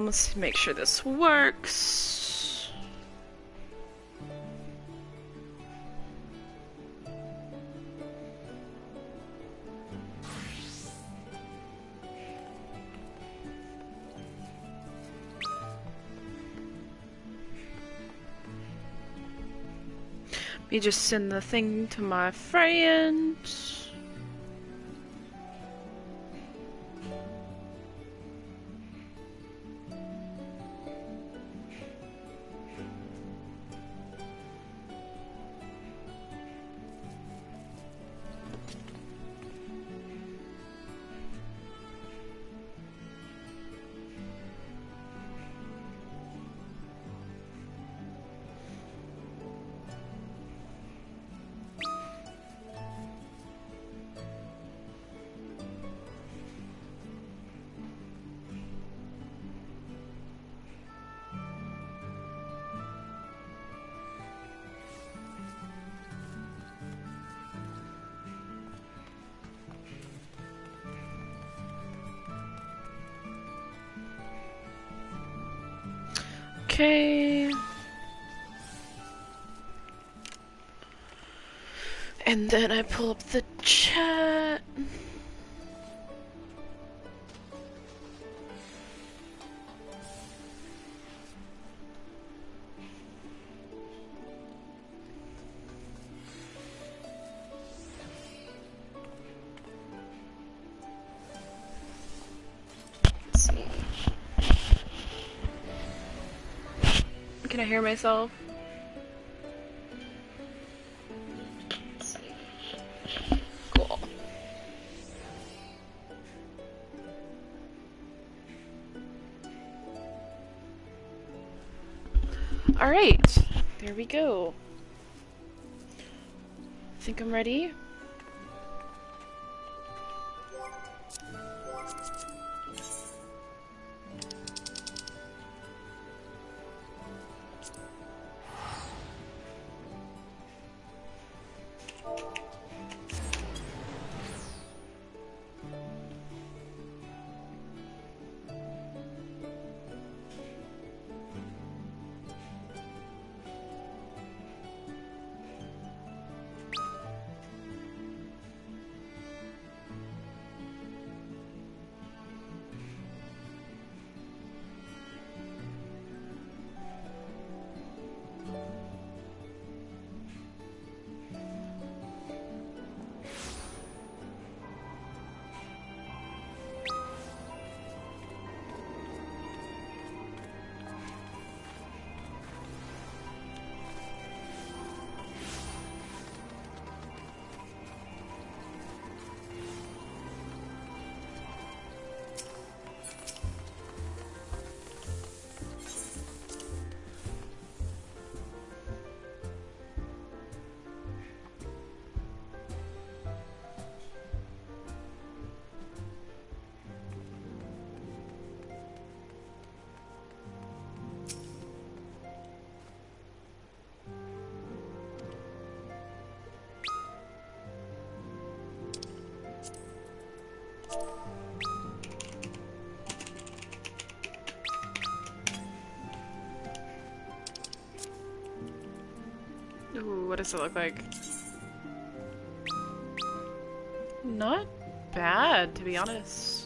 Let's make sure this works. Let me just send the thing to my friend. Okay. And then I pull up the chat. Let's see. Can I hear myself? Cool. Alright, there we go. Think I'm ready? Ooh, what does it look like? Not bad, to be honest.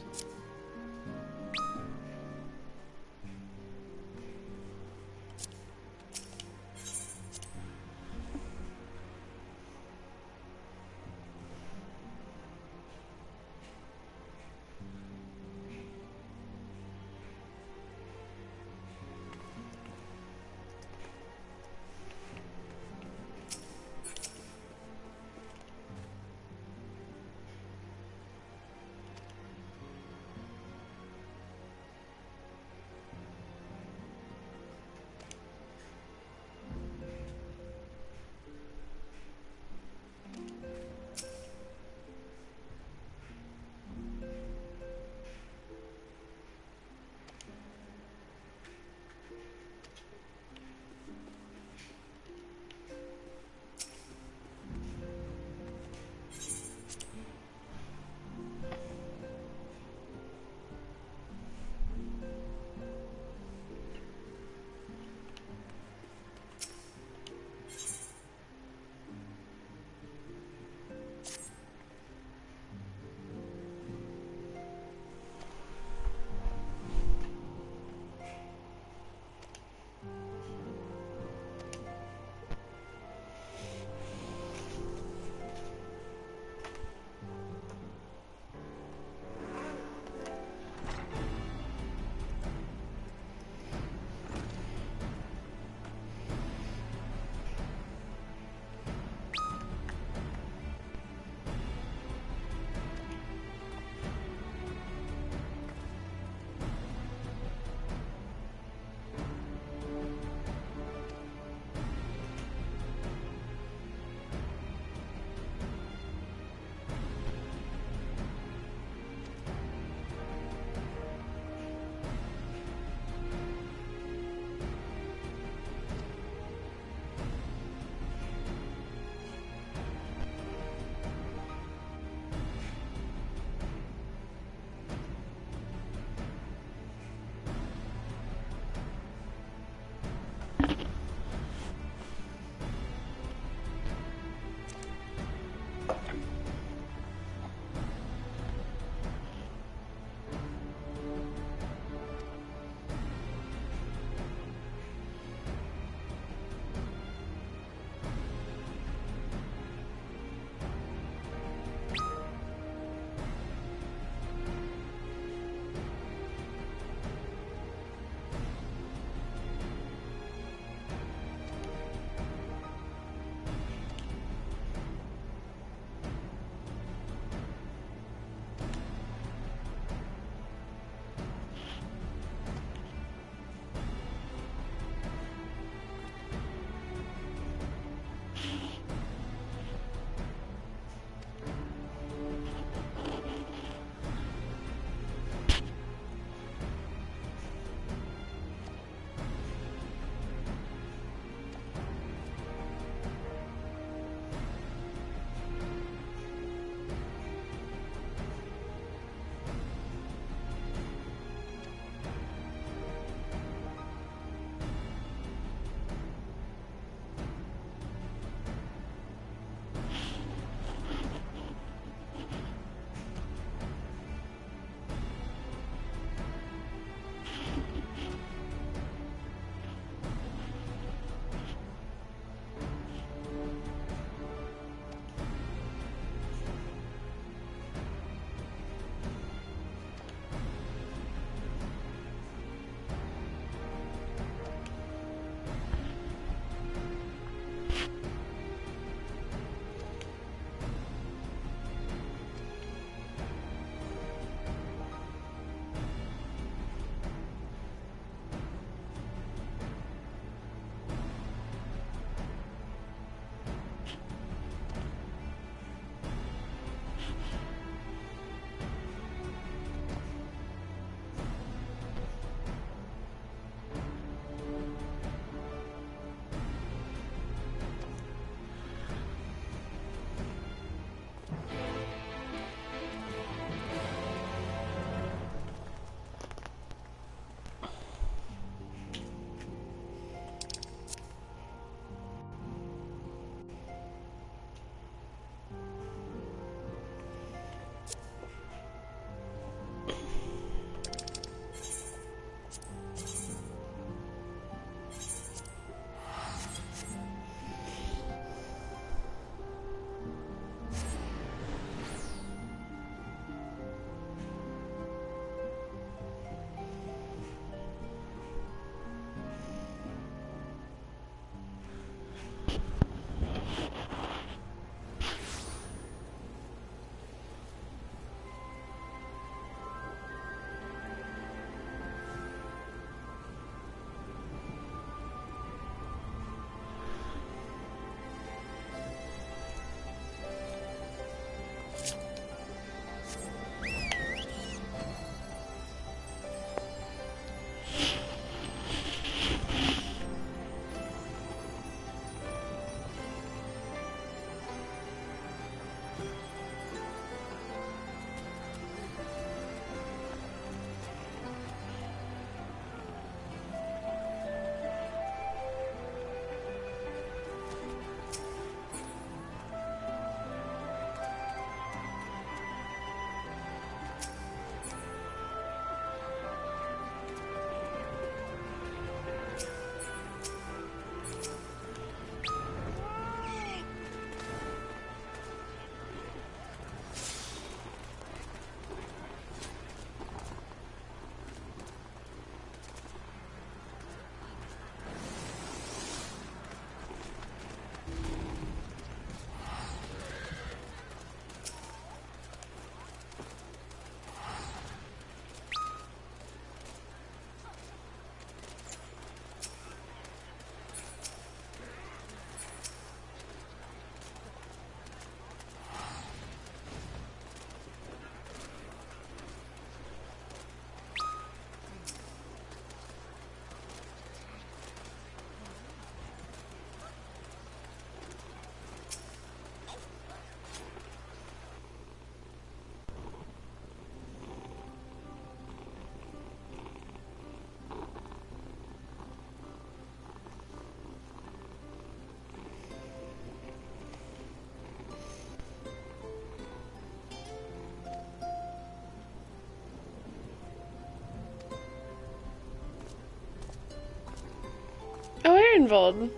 Oh, Ironvold.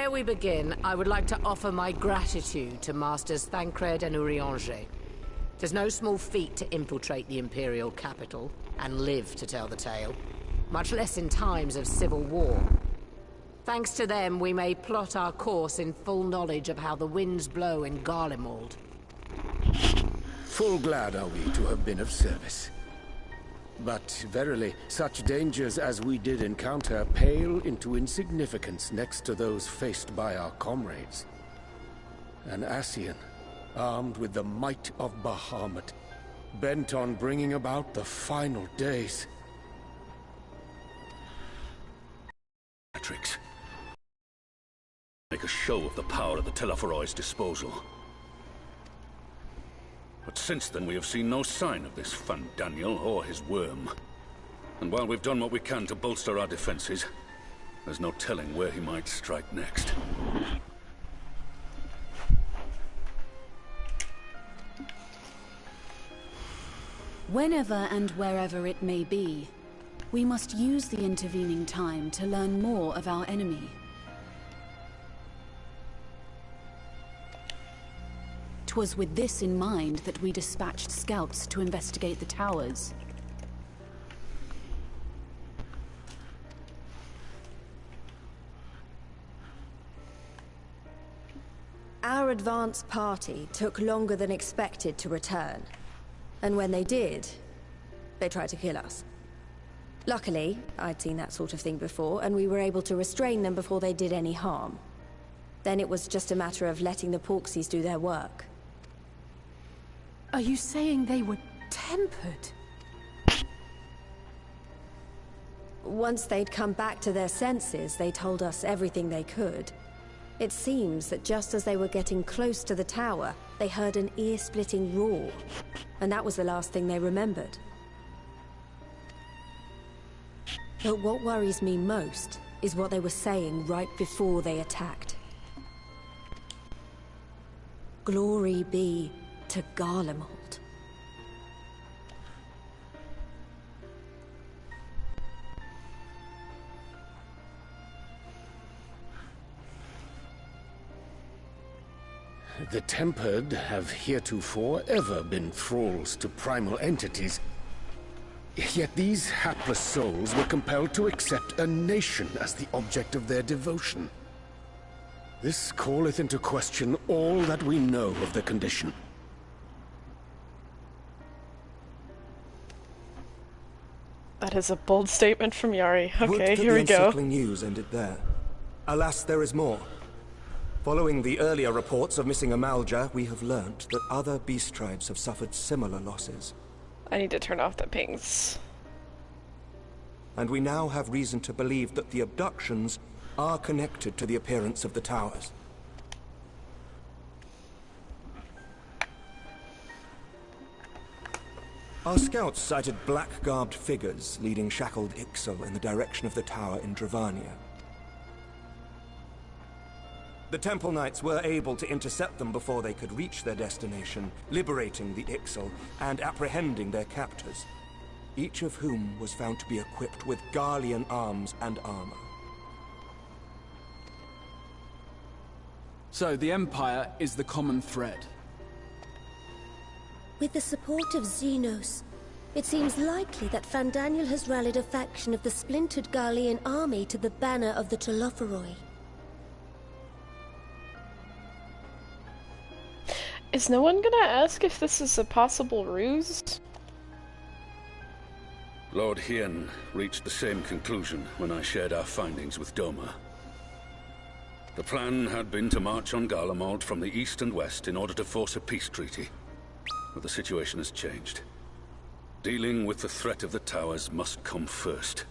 Ere we begin, I would like to offer my gratitude to Masters Thancred and Urianger. It is no small feat to infiltrate the Imperial capital and live to tell the tale, much less in times of civil war. Thanks to them, we may plot our course in full knowledge of how the winds blow in Garlemald. Full glad are we to have been of service. But verily, such dangers as we did encounter pale into insignificance next to those faced by our comrades. An Ascian, armed with the might of Bahamut, bent on bringing about the final days. Matrix. Make a show of the power at the Teleforoid's disposal. But since then we have seen no sign of this Daniel or his worm. And while we've done what we can to bolster our defenses, there's no telling where he might strike next. Whenever and wherever it may be, we must use the intervening time to learn more of our enemy. 'Twas with this in mind that we dispatched scouts to investigate the towers. Our advance party took longer than expected to return. And when they did, they tried to kill us. Luckily, I'd seen that sort of thing before, and we were able to restrain them before they did any harm. Then it was just a matter of letting the Porksies do their work. Are you saying they were tempered? Once they'd come back to their senses, they told us everything they could. It seems that just as they were getting close to the tower, they heard an ear-splitting roar. And that was the last thing they remembered. But what worries me most is what they were saying right before they attacked. Glory be to Garlemald. The Tempered have heretofore ever been thralls to primal entities. Yet these hapless souls were compelled to accept a nation as the object of their devotion. This calleth into question all that we know of the condition. That is a bold statement from Yari. Okay, here we Would that the go. unsettling news ended there. Alas, there is more. Following the earlier reports of missing Amalja, we have learnt that other beast tribes have suffered similar losses. I need to turn off the pings. And we now have reason to believe that the abductions are connected to the appearance of the towers. Our scouts sighted black-garbed figures leading shackled Ixal in the direction of the tower in Dravania. The Temple Knights were able to intercept them before they could reach their destination, liberating the Ixal and apprehending their captors, each of whom was found to be equipped with Garlean arms and armor. So the Empire is the common thread. With the support of Xenos, it seems likely that Daniel has rallied a faction of the splintered Garlean army to the banner of the Teleforoid. Is no one gonna ask if this is a possible ruse? Lord Hien reached the same conclusion when I shared our findings with Doma. The plan had been to march on Garlemald from the east and west in order to force a peace treaty. But the situation has changed. Dealing with the threat of the towers must come first.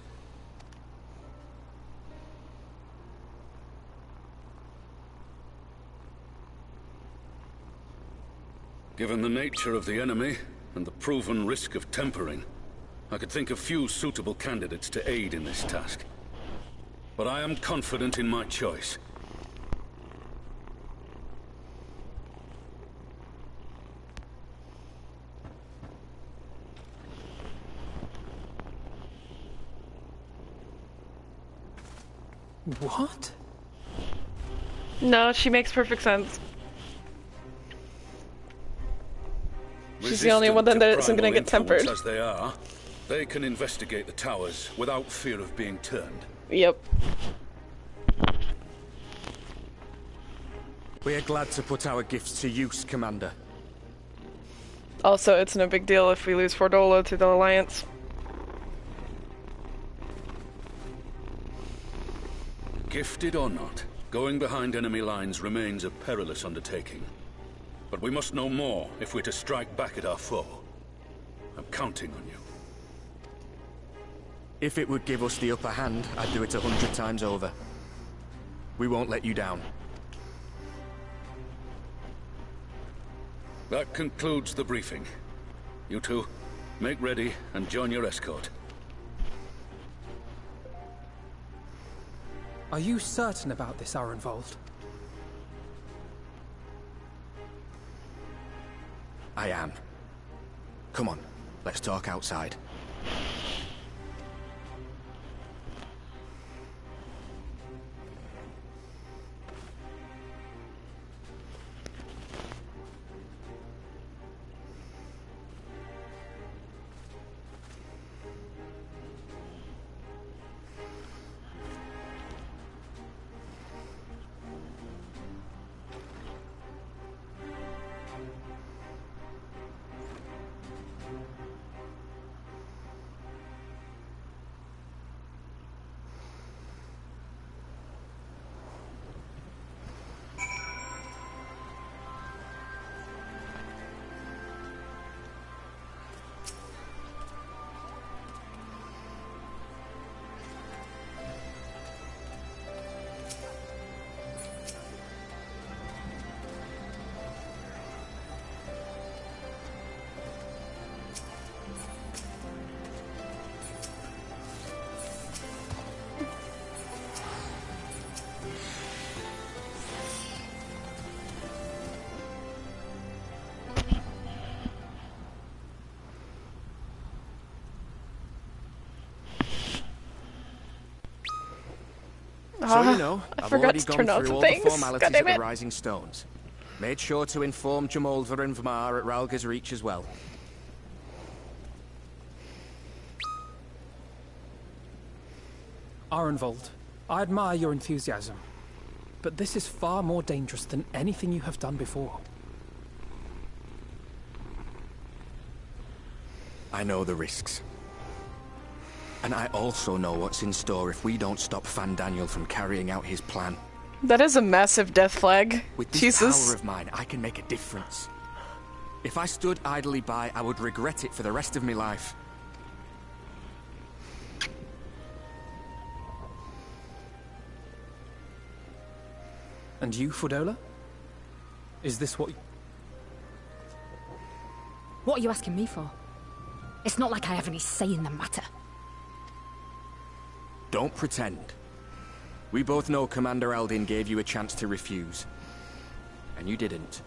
Given the nature of the enemy and the proven risk of tempering, I could think of few suitable candidates to aid in this task. But I am confident in my choice. What? No, she makes perfect sense. She's the only one that isn't gonna get tempered. As they are, they can investigate the towers without fear of being turned. Yep. We are glad to put our gifts to use, Commander. Also, it's no big deal if we lose Fordola to the Alliance. Gifted or not, going behind enemy lines remains a perilous undertaking. But we must know more if we're to strike back at our foe. I'm counting on you. If it would give us the upper hand, I'd do it 100 times over. We won't let you down. That concludes the briefing. You two, make ready and join your escort. Are you certain about this, Arenvold? I am. Come on, let's talk outside. So you know, I've already gone through all the formalities of the Rising Stones. Made sure to inform Jamolva and Vamar at Ralga's Reach as well. Arenvold, I admire your enthusiasm, but this is far more dangerous than anything you have done before. I know the risks. And I also know what's in store if we don't stop Fandaniel from carrying out his plan. That is a massive death flag. With this Jesus. power of mine, I can make a difference. If I stood idly by, I would regret it for the rest of my life. And you, Fordola? Is this what... What are you asking me for? It's not like I have any say in the matter. Don't pretend. We both know Commander Eldin gave you a chance to refuse. And you didn't.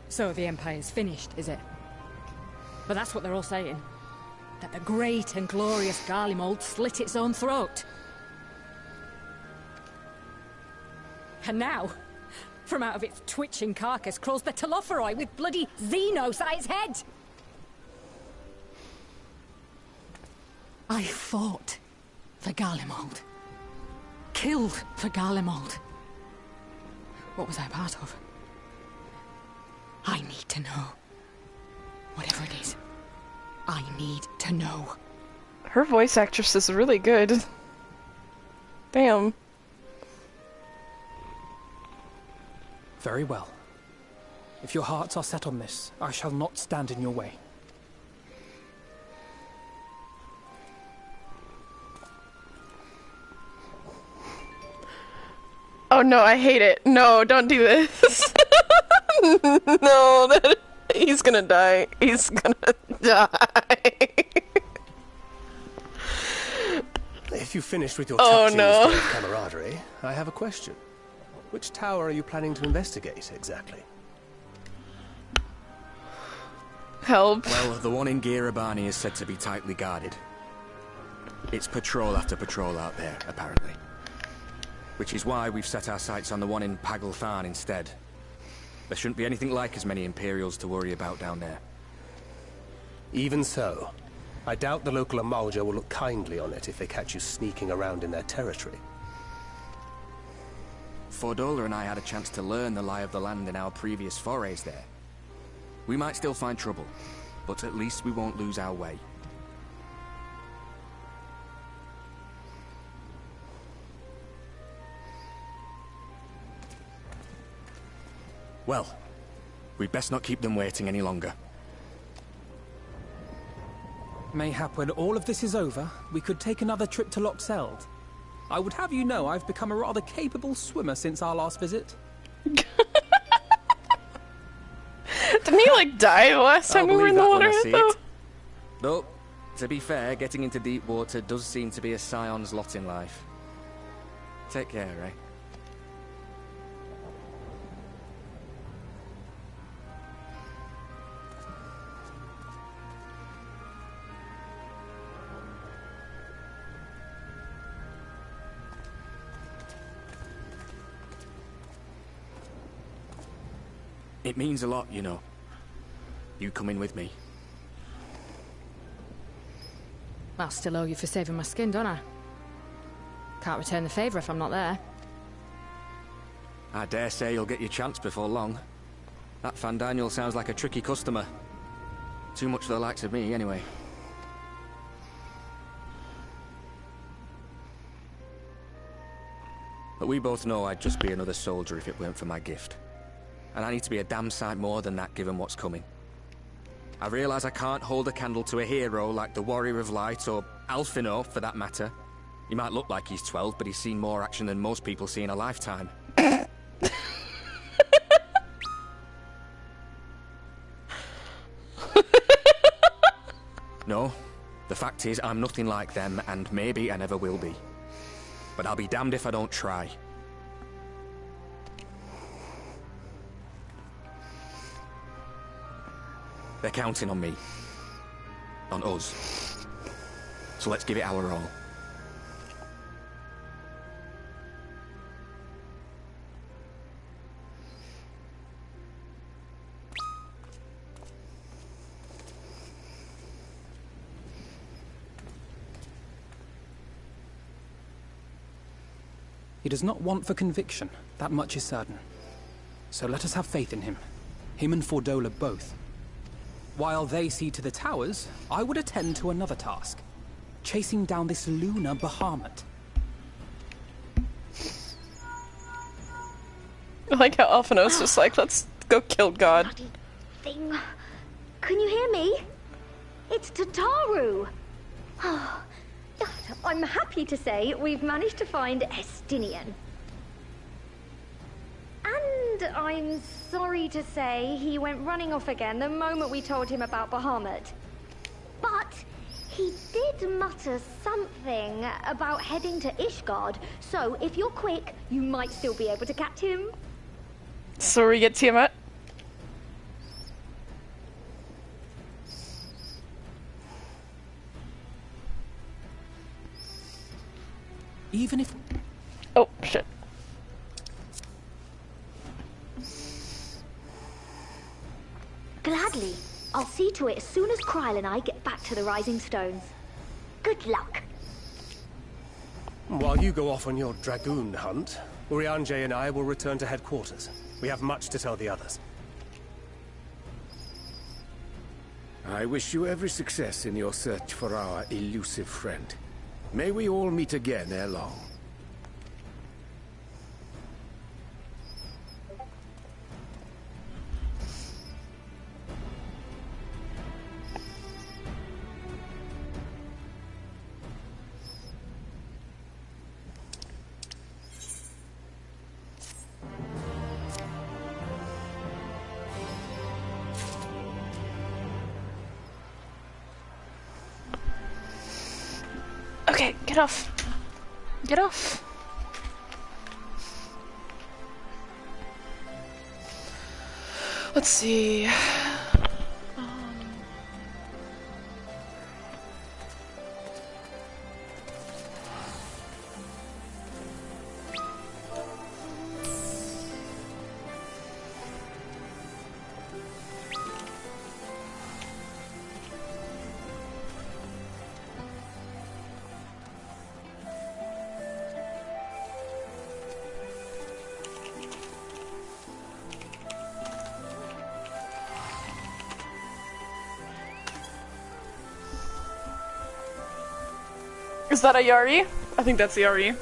So the Empire's finished, is it? But that's what they're all saying. That the great and glorious Garlemald slit its own throat. And now, from out of its twitching carcass crawls the Telophoroi with bloody Xenos at its head! I fought for Garlemald. Killed for Garlemald. What was I part of? I need to know. Whatever it is, I need to know. Her voice actress is really good. Damn. Very well. If your hearts are set on this, I shall not stand in your way. Oh no, I hate it. No, don't do this. No, he's gonna die. He's gonna die. If you've finished with your touching of camaraderie, I have a question. Which tower are you planning to investigate, exactly? Help. Well, the one in Girabani is said to be tightly guarded. It's patrol after patrol out there, apparently. Which is why we've set our sights on the one in Pagalthan instead. There shouldn't be anything like as many Imperials to worry about down there. Even so, I doubt the local Amalja will look kindly on it if they catch you sneaking around in their territory. Fordola and I had a chance to learn the lie of the land in our previous forays there. We might still find trouble, but at least we won't lose our way. Well, we'd best not keep them waiting any longer. Mayhap when all of this is over, we could take another trip to Loxeld. I would have you know I've become a rather capable swimmer since our last visit. Didn't he, like, die the last time we were in the water, though? Though, to be fair, getting into deep water does seem to be a scion's lot in life. Take care, eh? It means a lot, you know. You coming with me. I'll still owe you for saving my skin, don't I? Can't return the favour if I'm not there. I dare say you'll get your chance before long. That Fandaniel sounds like a tricky customer. Too much for the likes of me, anyway. But we both know I'd just be another soldier if it weren't for my gift. And I need to be a damn sight more than that given what's coming. I realise I can't hold a candle to a hero like the Warrior of Light, or Alfino, for that matter. He might look like he's 12, but he's seen more action than most people see in a lifetime. No, the fact is I'm nothing like them, and maybe I never will be. But I'll be damned if I don't try. They're counting on me. On us. So let's give it our all. He does not want for conviction, that much is certain. So let us have faith in him. Him and Fordola both. While they see to the towers, I would attend to another task. Chasing down this lunar Bahamut. I like how Alphino's just like, let's go kill God. Bloody thing. Can you hear me? It's Tataru! I'm happy to say we've managed to find Estinian. And I'm sorry to say he went running off again the moment we told him about Bahamut. But he did mutter something about heading to Ishgard, so if you're quick, you might still be able to catch him. So we get Tiamat. Even if... Oh, shit. Gladly. I'll see to it as soon as Kryl and I get back to the Rising Stones. Good luck. While you go off on your dragoon hunt, Urianger and I will return to headquarters. We have much to tell the others. I wish you every success in your search for our elusive friend. May we all meet again ere long. Okay, get off. Get off. Let's see. Is that a Yari? I think that's the Yari.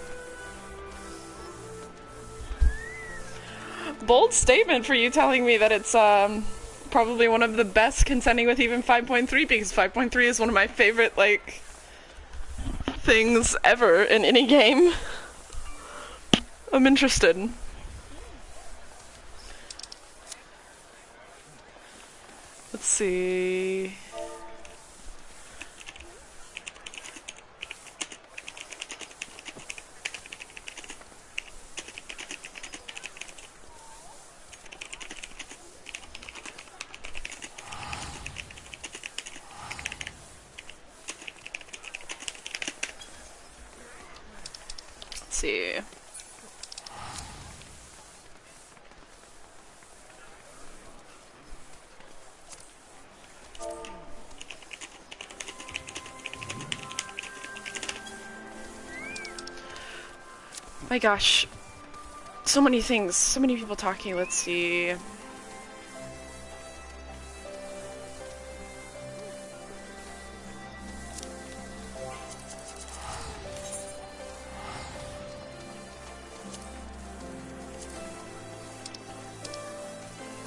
Bold statement for you telling me that it's probably one of the best contending with even 5.3, because 5.3 is one of my favorite, like, things ever in any game. I'm interested. Let's see. Let's see. My gosh, so many things, so many people talking. Let's see.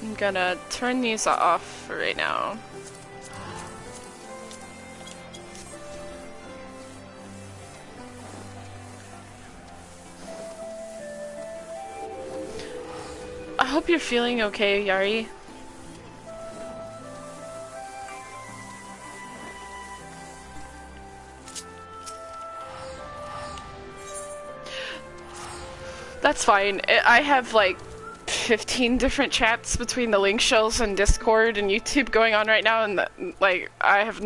I'm gonna turn these off for right now. I hope you're feeling okay, Yari. That's fine. I have like 15 different chats between the link shells and Discord and YouTube going on right now, and like I have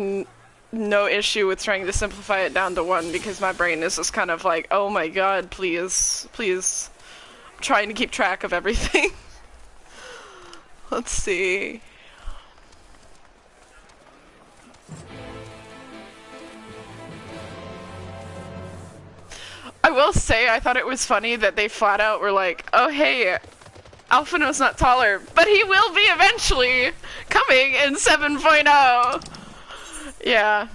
no issue with trying to simplify it down to one, because my brain is just kind of like, oh my god, please, please. I'm trying to keep track of everything. Let's see. I will say, I thought it was funny that they flat out were like, oh hey, Alphino's not taller, but he will be eventually, coming in 7.0. Yeah.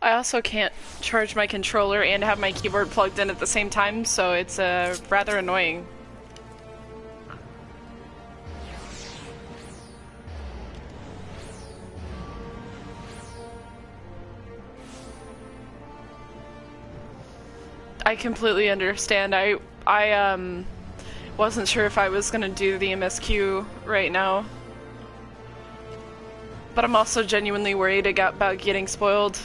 I also can't charge my controller and have my keyboard plugged in at the same time, so it's rather annoying. I completely understand. I wasn't sure if I was gonna do the MSQ right now, but I'm also genuinely worried about getting spoiled.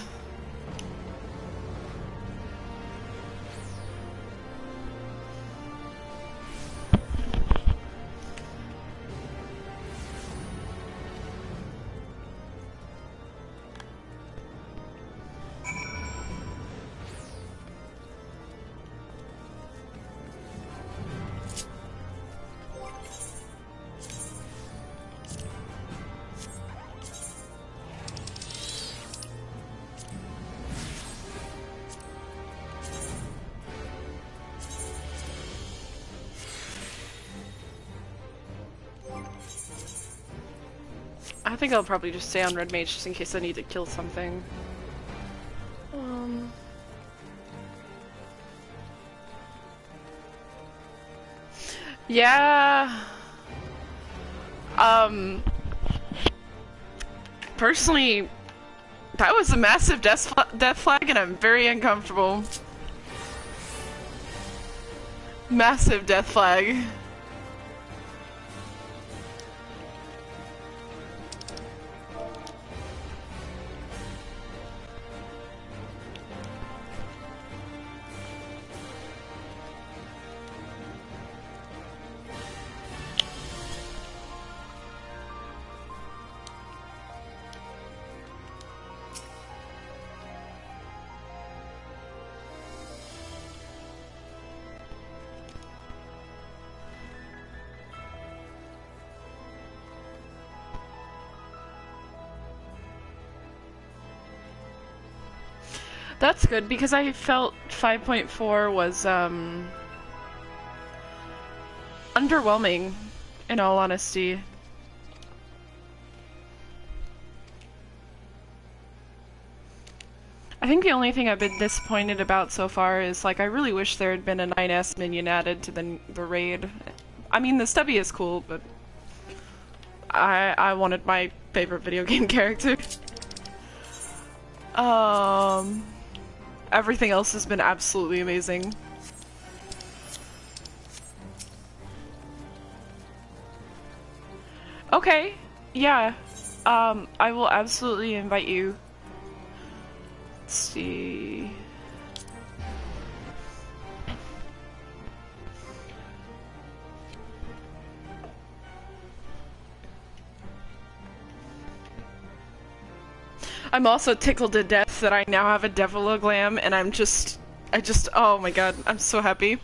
I think I'll probably just stay on Red Mage just in case I need to kill something. Yeah. Personally, that was a massive death flag and I'm very uncomfortable. Massive death flag. That's good, because I felt 5.4 was, underwhelming, in all honesty. I think the only thing I've been disappointed about so far is, like, I really wish there had been a 9S minion added to the raid. I mean, the stubby is cool, but I wanted my favorite video game character. Everything else has been absolutely amazing. Okay, yeah. I will absolutely invite you. Let's see. I'm also tickled to death that I now have a Devil Glam, and oh my god, I'm so happy.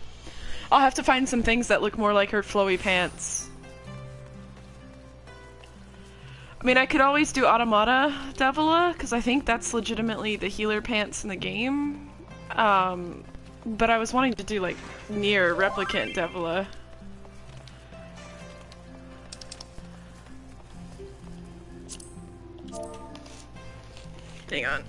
I'll have to find some things that look more like her flowy pants. I mean, I could always do Automata Devila, because I think that's legitimately the healer pants in the game. But I was wanting to do, like, Nier Replicant Devila. Hang on.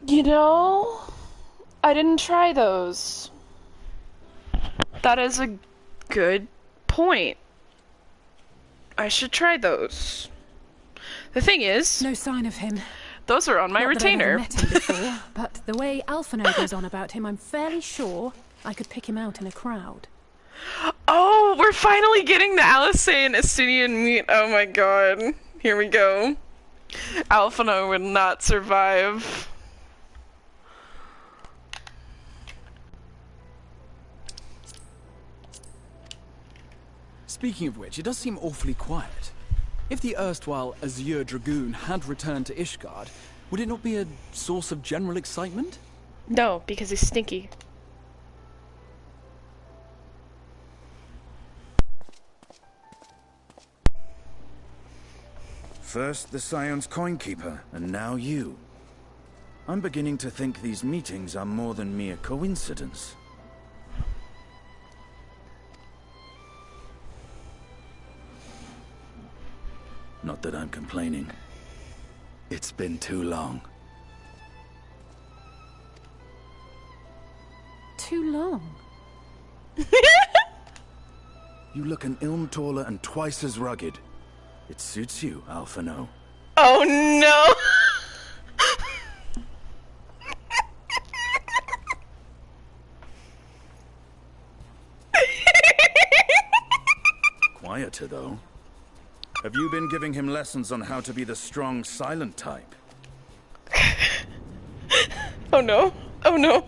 You know, I didn't try those. That is a good point. I should try those. The thing is, no sign of him. Those are on my retainer. Not that I've ever met him before, but the way Alphino goes on about him, I'm fairly sure I could pick him out in a crowd. Oh, we're finally getting the Alice and Estinian meet. Oh my god. Here we go. Alphino would not survive. Speaking of which, it does seem awfully quiet. If the erstwhile Azure Dragoon had returned to Ishgard, would it not be a source of general excitement? No, because he's stinky. First the Scion's Coinkeeper, and now you. I'm beginning to think these meetings are more than mere coincidence. Not that I'm complaining. It's been too long. Too long? You look an ilm taller and twice as rugged. It suits you, Alphino. Oh no! Quieter, though. Have you been giving him lessons on how to be the strong, silent type? Oh no. Oh no.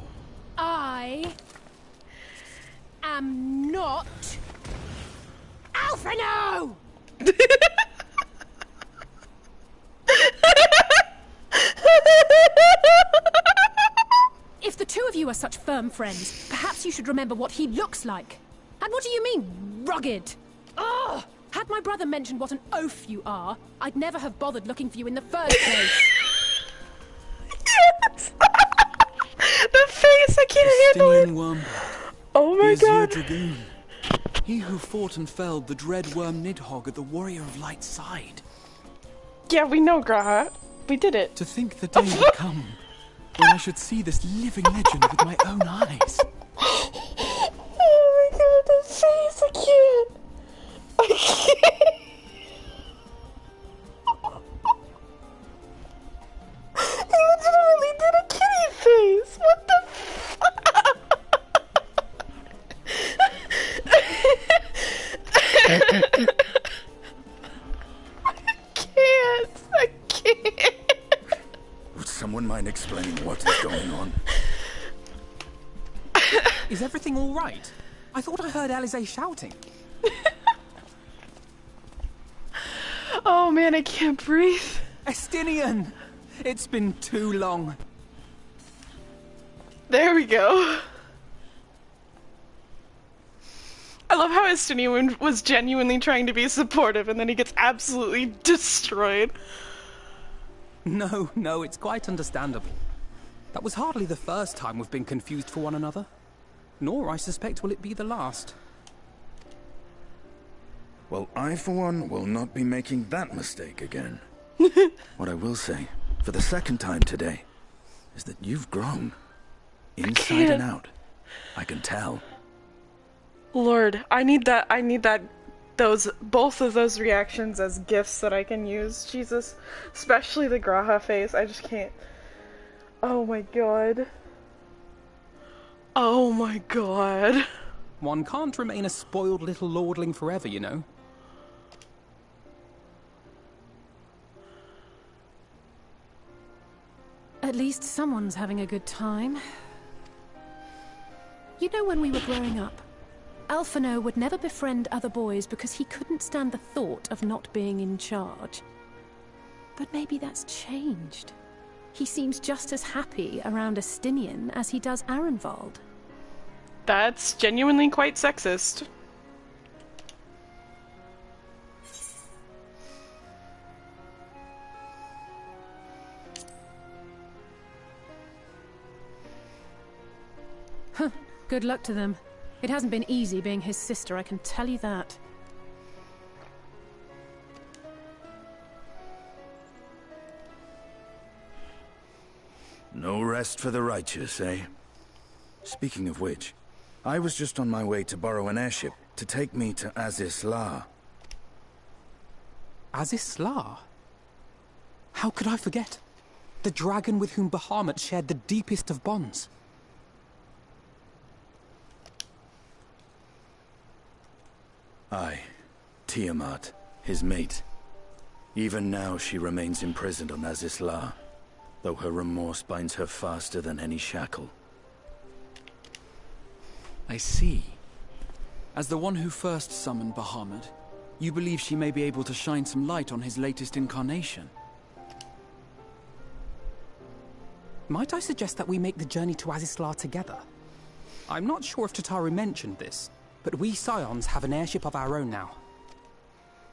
I am not Alphino! If the two of you are such firm friends, perhaps you should remember what he looks like. And what do you mean, rugged? Ugh! Had my brother mentioned what an oaf you are, I'd never have bothered looking for you in the first place. Yes! The face, I can't handle it. One. Oh my god. Dragoon. He who fought and felled the dread worm Nidhogg at the Warrior of Light's side. Yeah, we know, Graha. We did it. To think the day would come when I should see this living legend with my own eyes. Oh my god, that face, I can't. I can't. He literally did a kitty face. What the fuck? I can't. Would someone mind explaining what is going on? Is everything all right? I thought I heard Alize shouting. Oh man, I can't breathe. Estinian! It's been too long. There we go. I love how Estinian was genuinely trying to be supportive and then he gets absolutely destroyed. No, it's quite understandable. That was hardly the first time we've been confused for one another. Nor, I suspect, will it be the last. Well, I, for one, will not be making that mistake again. What I will say, for the second time today, is that you've grown. Inside and out. I can tell. Lord, I need both of those reactions as gifts that I can use. Jesus. Especially the Graha face. I just can't. Oh my god. Oh my god. One can't remain a spoiled little lordling forever, you know. At least someone's having a good time. You know, when we were growing up, Alphino would never befriend other boys because he couldn't stand the thought of not being in charge. But maybe that's changed. He seems just as happy around Estinian as he does Arenvald. That's genuinely quite sexist. Huh, good luck to them. It hasn't been easy being his sister, I can tell you that. No rest for the righteous, eh? Speaking of which, I was just on my way to borrow an airship to take me to Aziz La. Aziz La? How could I forget? The dragon with whom Bahamut shared the deepest of bonds. Aye, Tiamat, his mate. Even now she remains imprisoned on Aziz La, though her remorse binds her faster than any shackle. I see. As the one who first summoned Bahamut, you believe she may be able to shine some light on his latest incarnation. Might I suggest that we make the journey to Azizlar together? I'm not sure if Tataru mentioned this, but we Scions have an airship of our own now.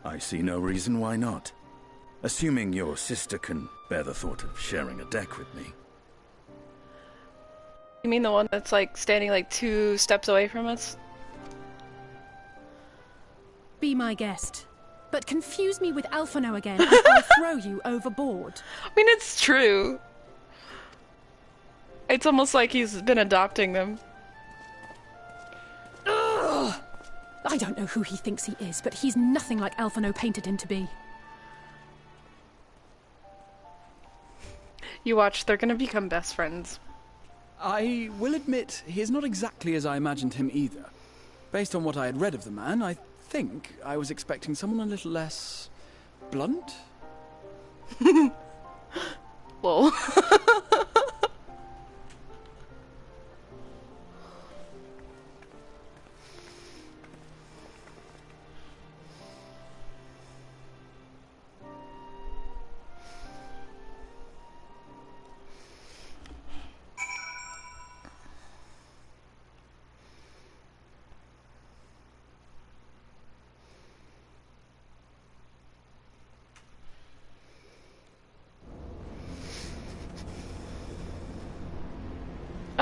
I see no reason why not. Assuming your sister can bear the thought of sharing a deck with me. You mean the one that's like standing like 2 steps away from us? Be my guest. But confuse me with Alphino again and I'll throw you overboard. I mean, it's true. It's almost like he's been adopting them. Ugh! I don't know who he thinks he is, but he's nothing like Alphino painted him to be. You watch, they're gonna become best friends. I will admit, he is not exactly as I imagined him either. Based on what I had read of the man, I think I was expecting someone a little less... blunt? Lol.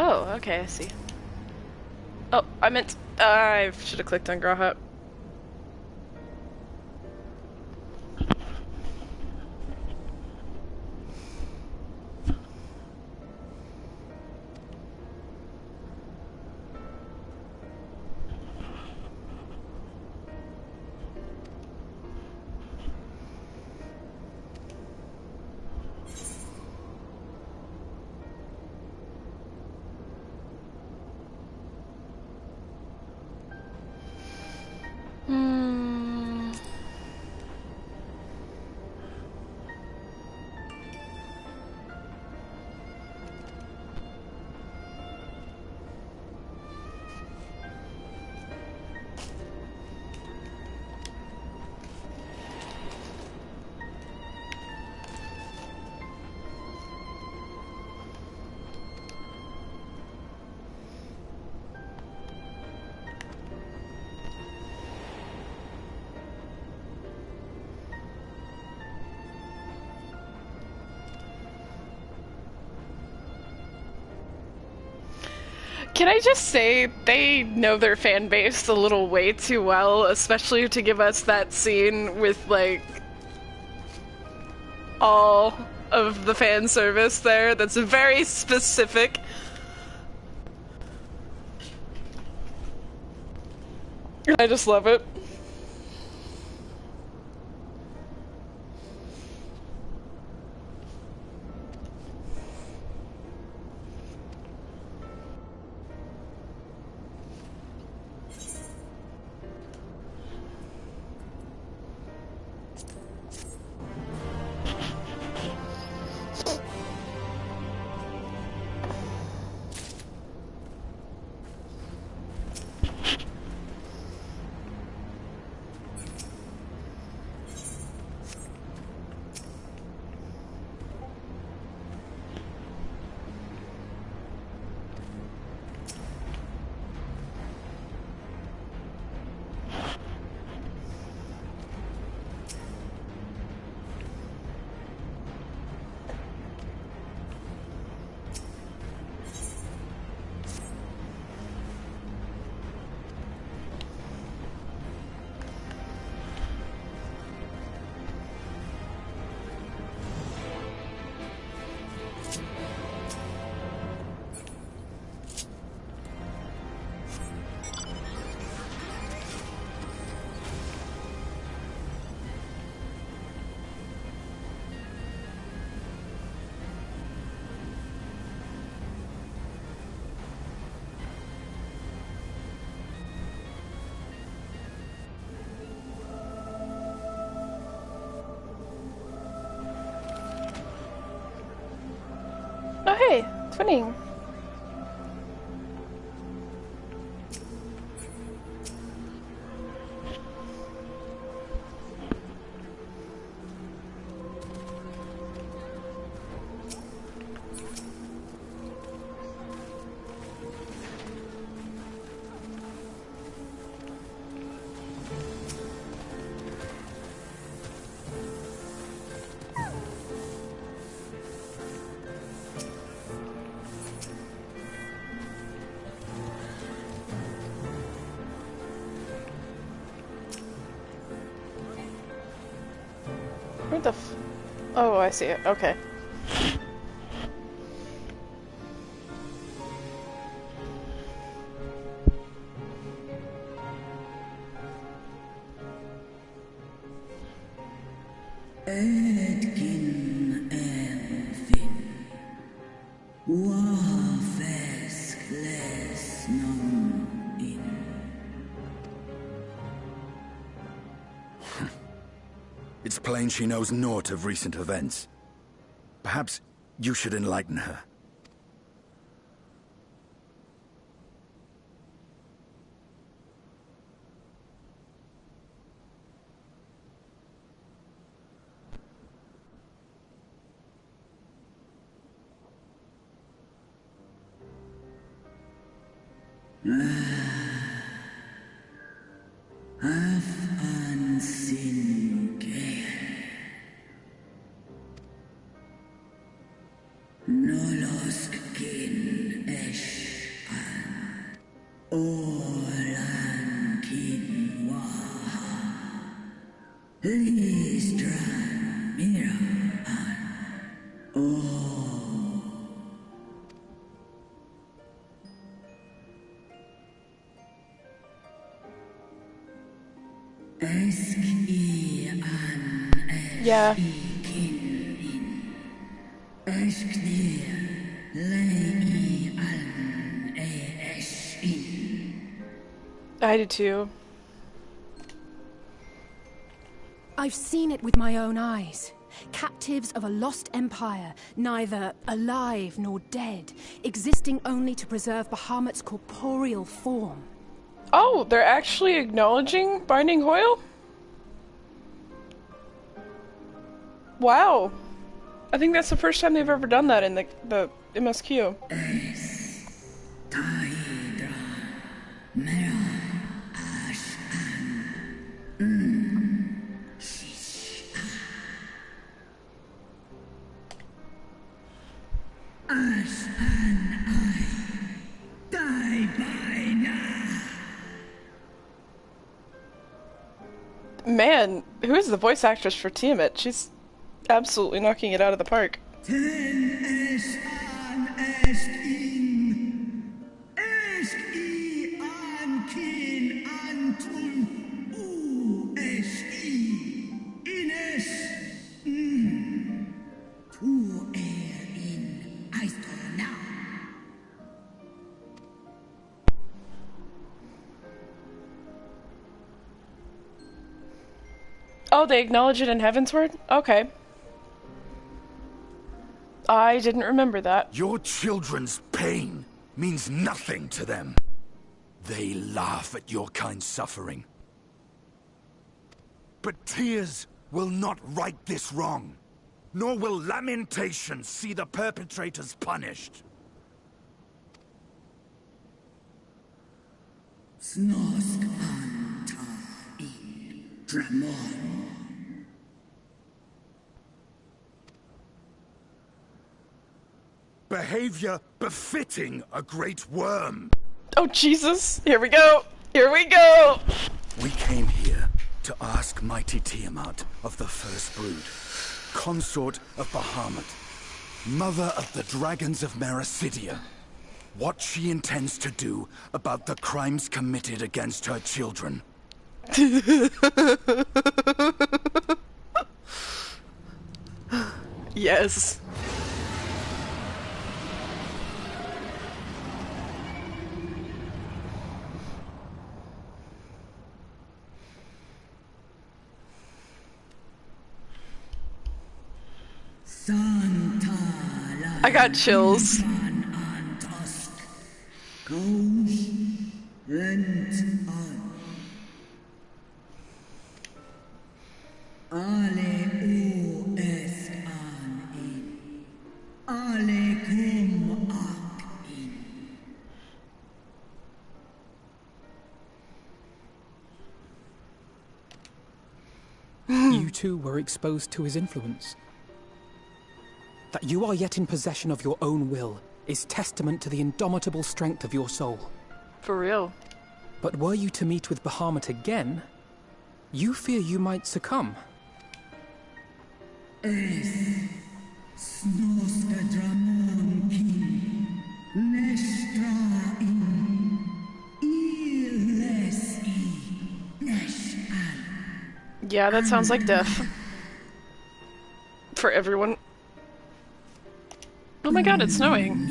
Oh, okay, I see. Oh, I meant I should have clicked on Grahut. Can I just say, they know their fan base a little way too well, especially to give us that scene with, like, all of the fan service there. That's very specific. I just love it. Oh hey, twinning. Where the f- Oh, I see it. Okay. It's plain she knows naught of recent events. Perhaps you should enlighten her. Nolosk kin esh an. All Yeah. I do too. I've seen it with my own eyes. Captives of a lost empire, neither alive nor dead, existing only to preserve Bahamut's corporeal form. Oh, they're actually acknowledging Binding Hoyle? Wow. I think that's the first time they've ever done that in the MSQ. Man, who is the voice actress for Tiamat? She's absolutely knocking it out of the park. Oh, they acknowledge it in Heavensward? Okay. I didn't remember that. Your children's pain means nothing to them. They laugh at your kind suffering. But tears will not right this wrong, nor will lamentation see the perpetrators punished. Snosk anta in Dramon. Behavior befitting a great worm. Oh, Jesus. Here we go. Here we go. We came here to ask mighty Tiamat of the First Brood, consort of Bahamut, mother of the dragons of Mericidia, what she intends to do about the crimes committed against her children. Yes. I got chills. You too were exposed to his influence. That you are yet in possession of your own will is testament to the indomitable strength of your soul. For real. But were you to meet with Bahamut again, you fear you might succumb. Yeah, that sounds like death. For everyone. Oh my god, it's snowing.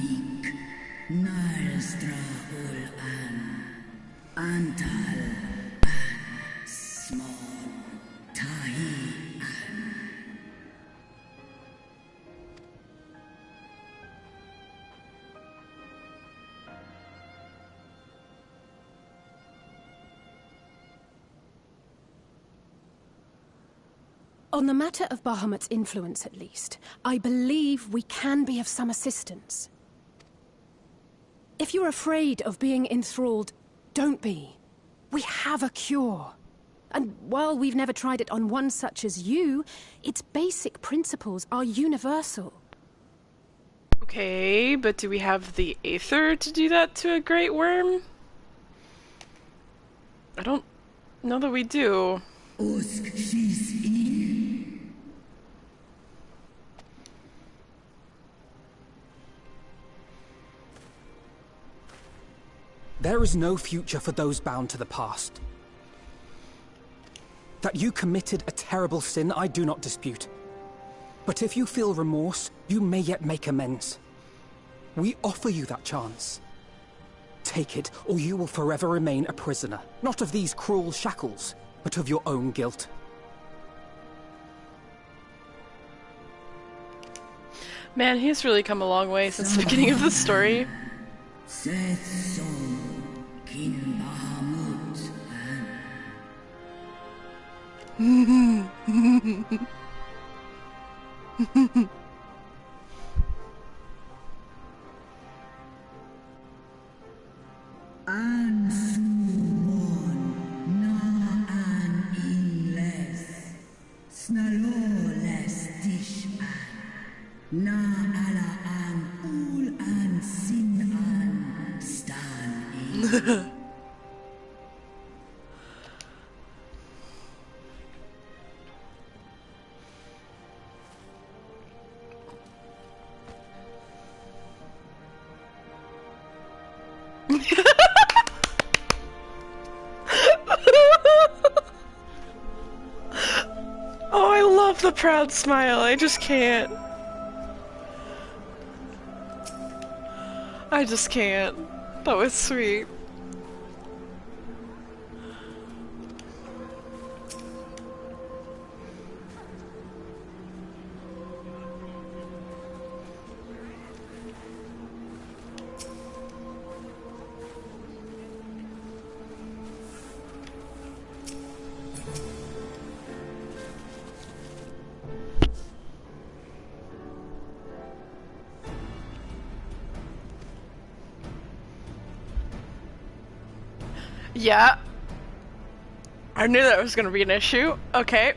On the matter of Bahamut's influence, at least, I believe we can be of some assistance. If you're afraid of being enthralled, don't be. We have a cure. And while we've never tried it on one such as you, its basic principles are universal. Okay, but do we have the Aether to do that to a great worm? I don't know that we do. There is no future for those bound to the past. That you committed a terrible sin, I do not dispute. But if you feel remorse, you may yet make amends. We offer you that chance. Take it, or you will forever remain a prisoner, not of these cruel shackles, but of your own guilt. Man, he's really come a long way since the beginning of the story. Na ala an ul an sin an stan Oh, I love the proud smile. I just can't. I just can't. That was sweet. Yeah. I knew that was gonna be an issue. Okay.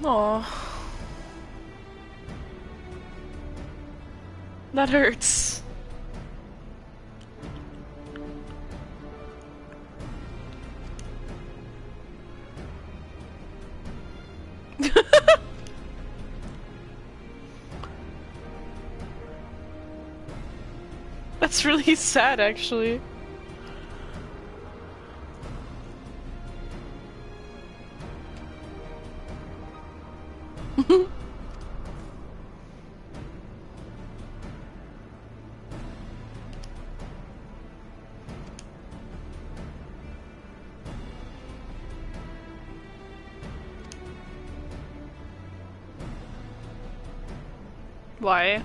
Aw. That hurts. That's really sad, actually. Why?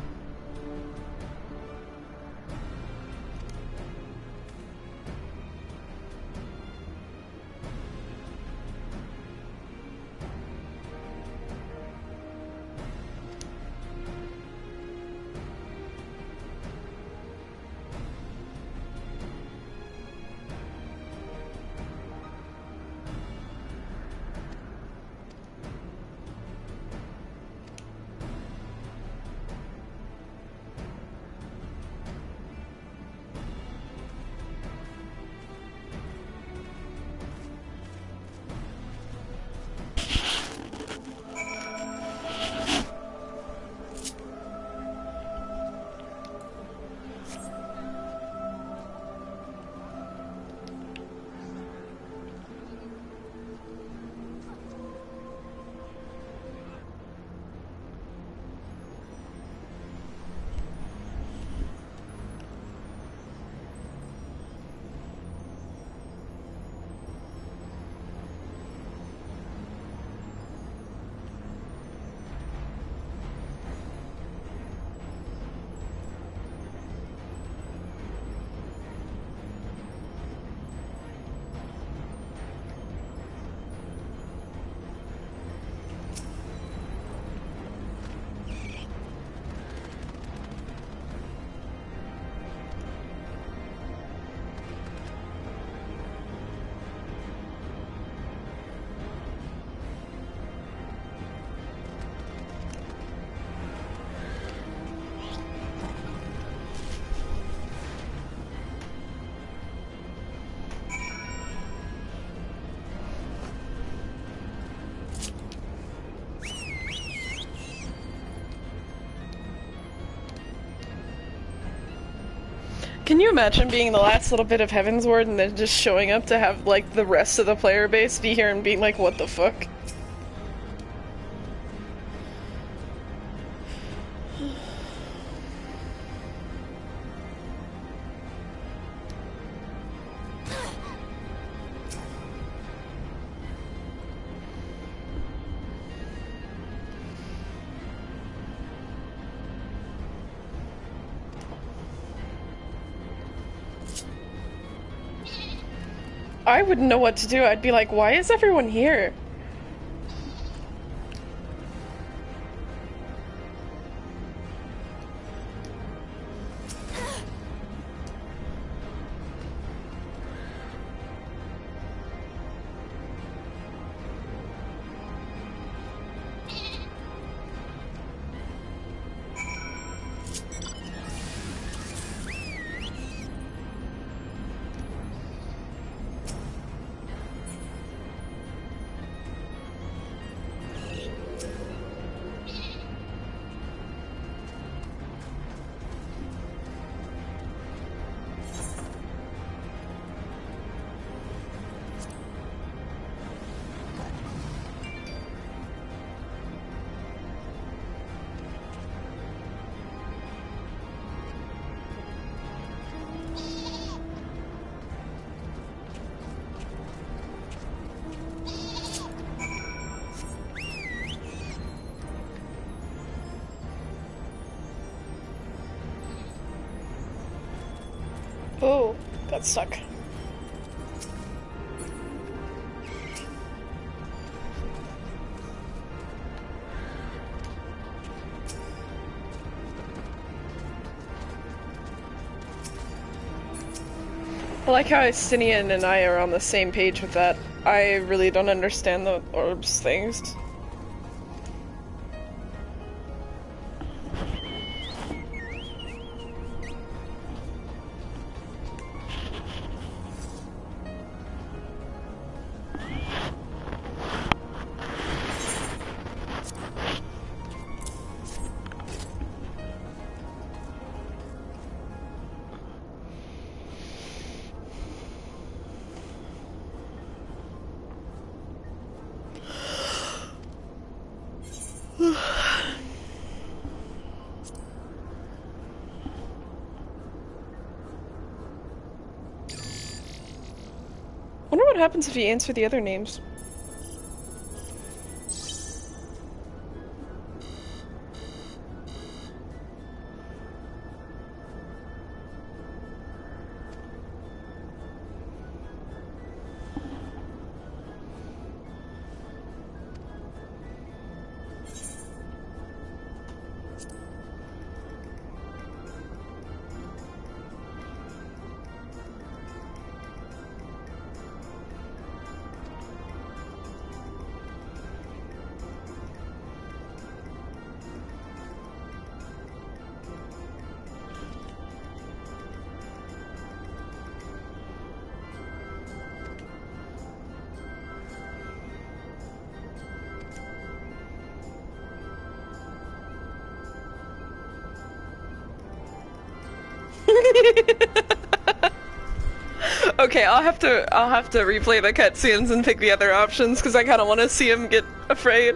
Can you imagine being the last little bit of Heavensward and then just showing up to have, like, the rest of the player base be here and being like, what the fuck? I wouldn't know what to do. I'd be like, why is everyone here? Oh, got stuck. I like how Estinian and I are on the same page with that. I really don't understand the orbs things. Wonder what happens if you answer the other names. Okay, I'll have to replay the cutscenes and pick the other options because I kind of want to see him get afraid.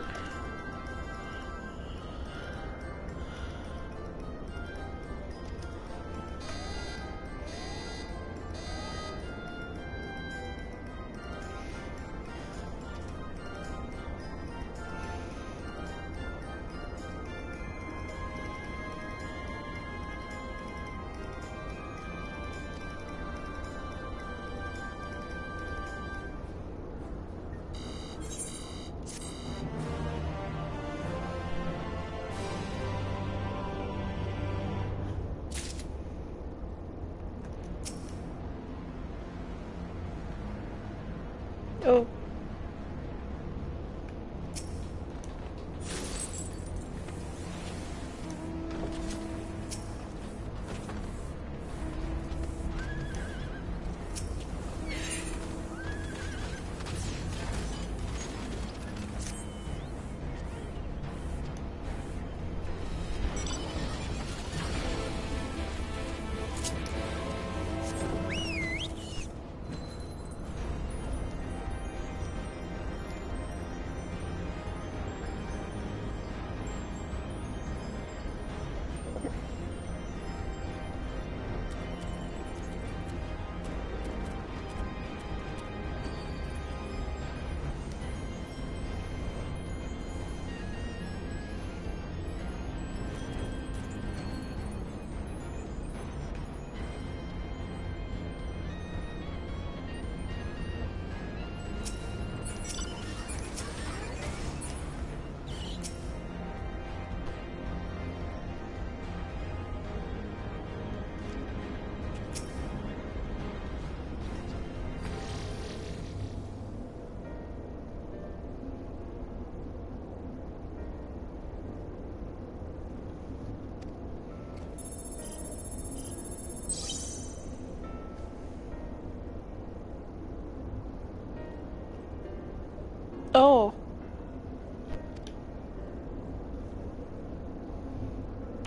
Oh.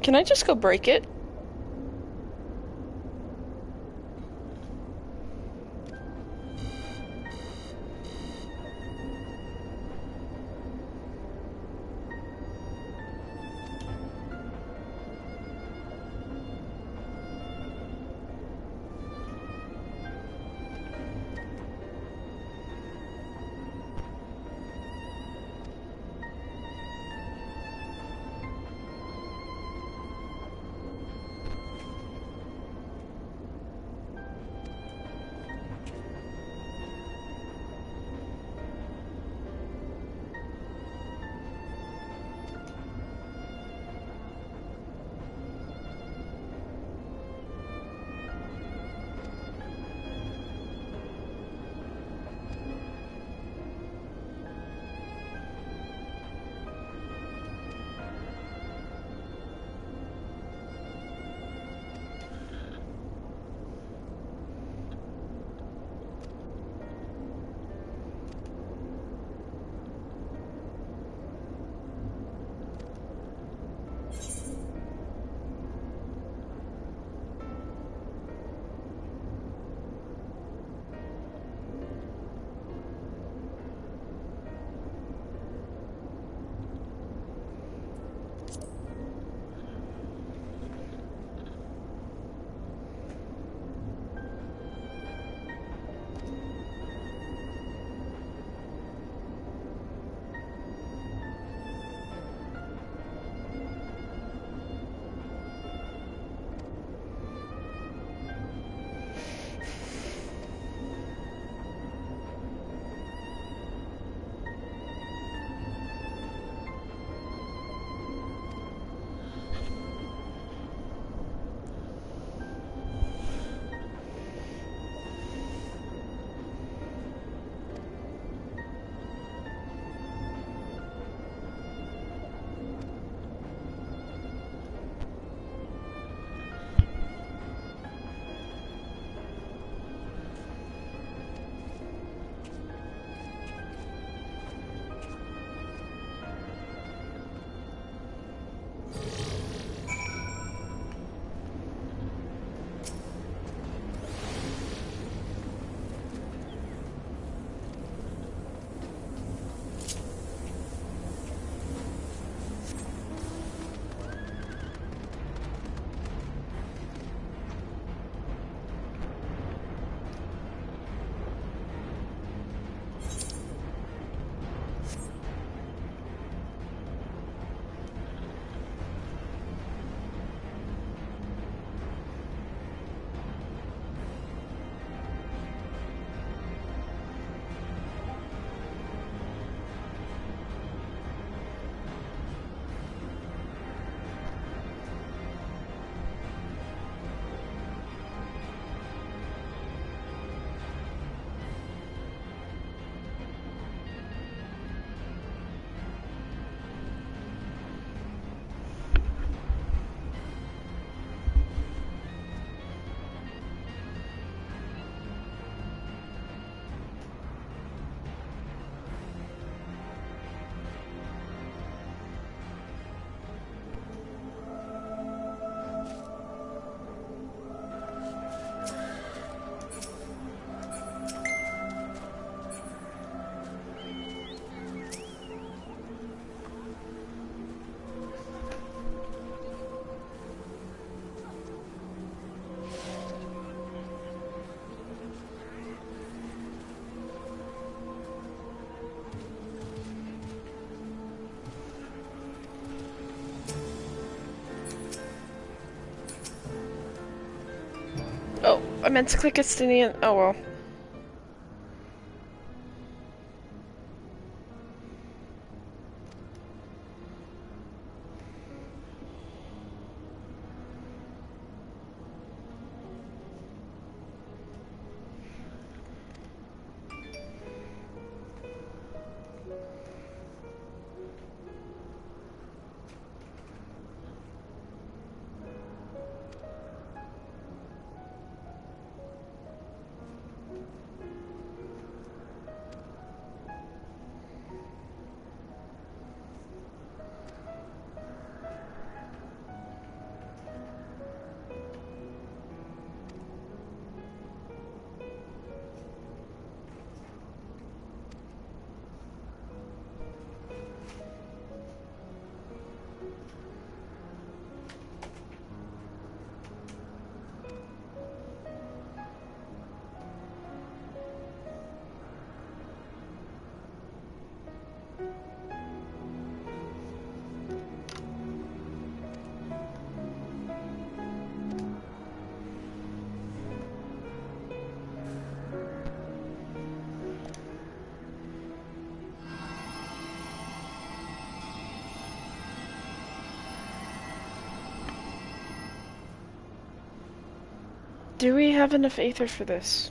Can I just go break it? Oh, I meant to click Estinian. Oh well. Do we have enough aether for this?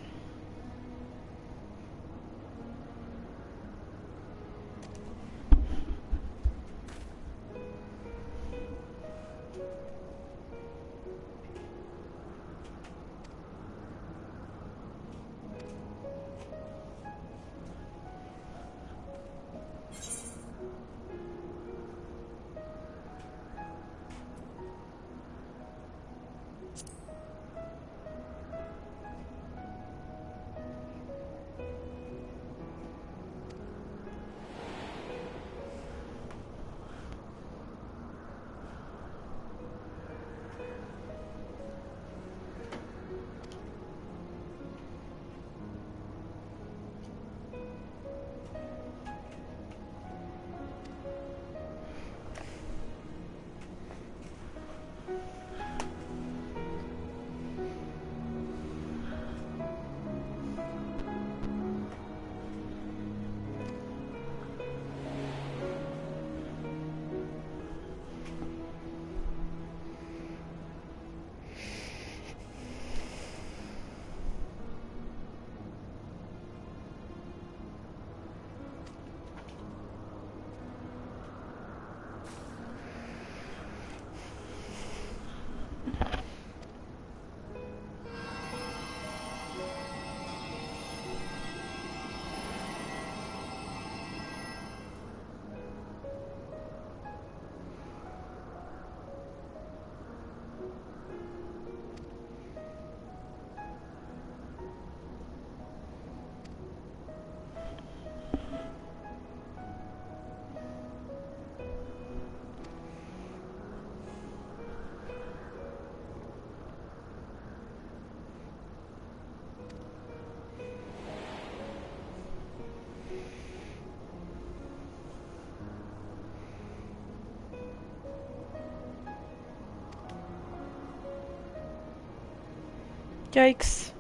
Yikes.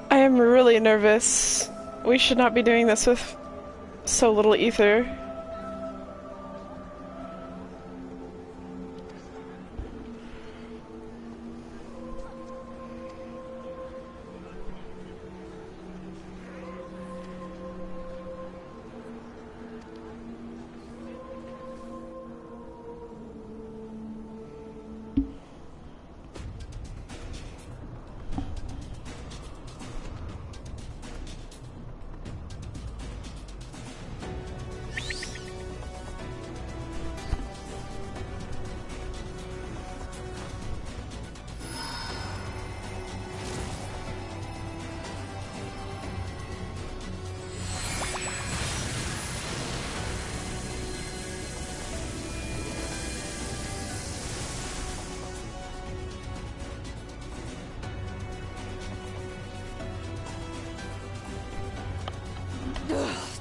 I am really nervous. We should not be doing this with so little ether.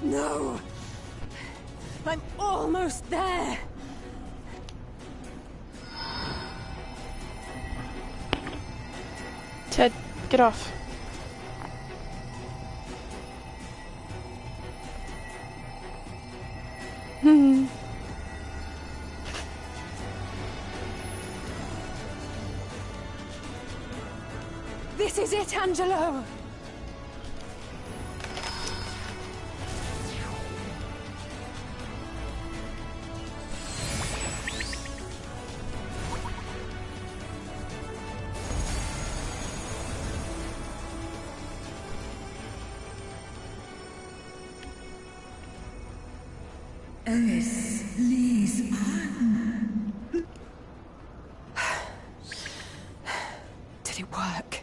No! I'm almost there! Ted, get off. This is it, Angelo! Es ließ an. Did it work?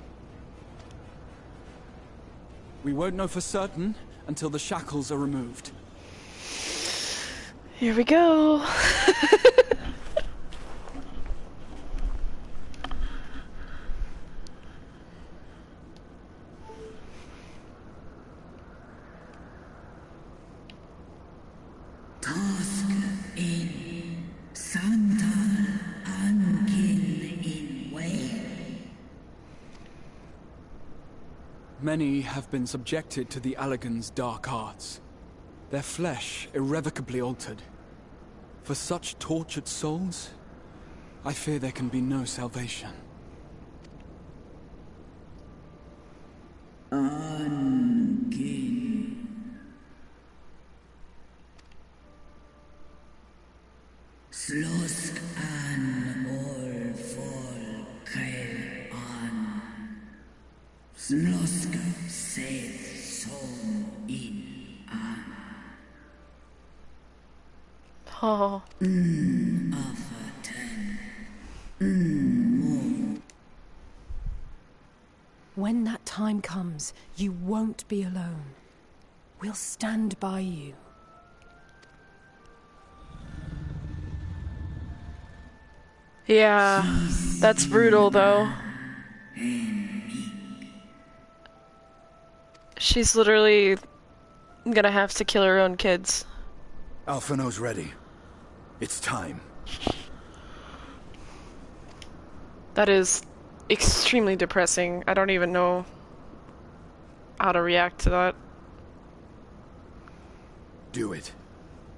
We won't know for certain until the shackles are removed. Here we go. Many have been subjected to the Allagan's dark arts, their flesh irrevocably altered. For such tortured souls, I fear there can be no salvation. Angin. Slosk an ol vol kail an. Slosk seth som in an. Oh. Afaten. Mo. When that time comes, you won't be alone. We'll stand by you. Yeah, that's brutal though. She's literally gonna have to kill her own kids. Alphino's ready. It's time. That is extremely depressing. I don't even know how to react to that. Do it.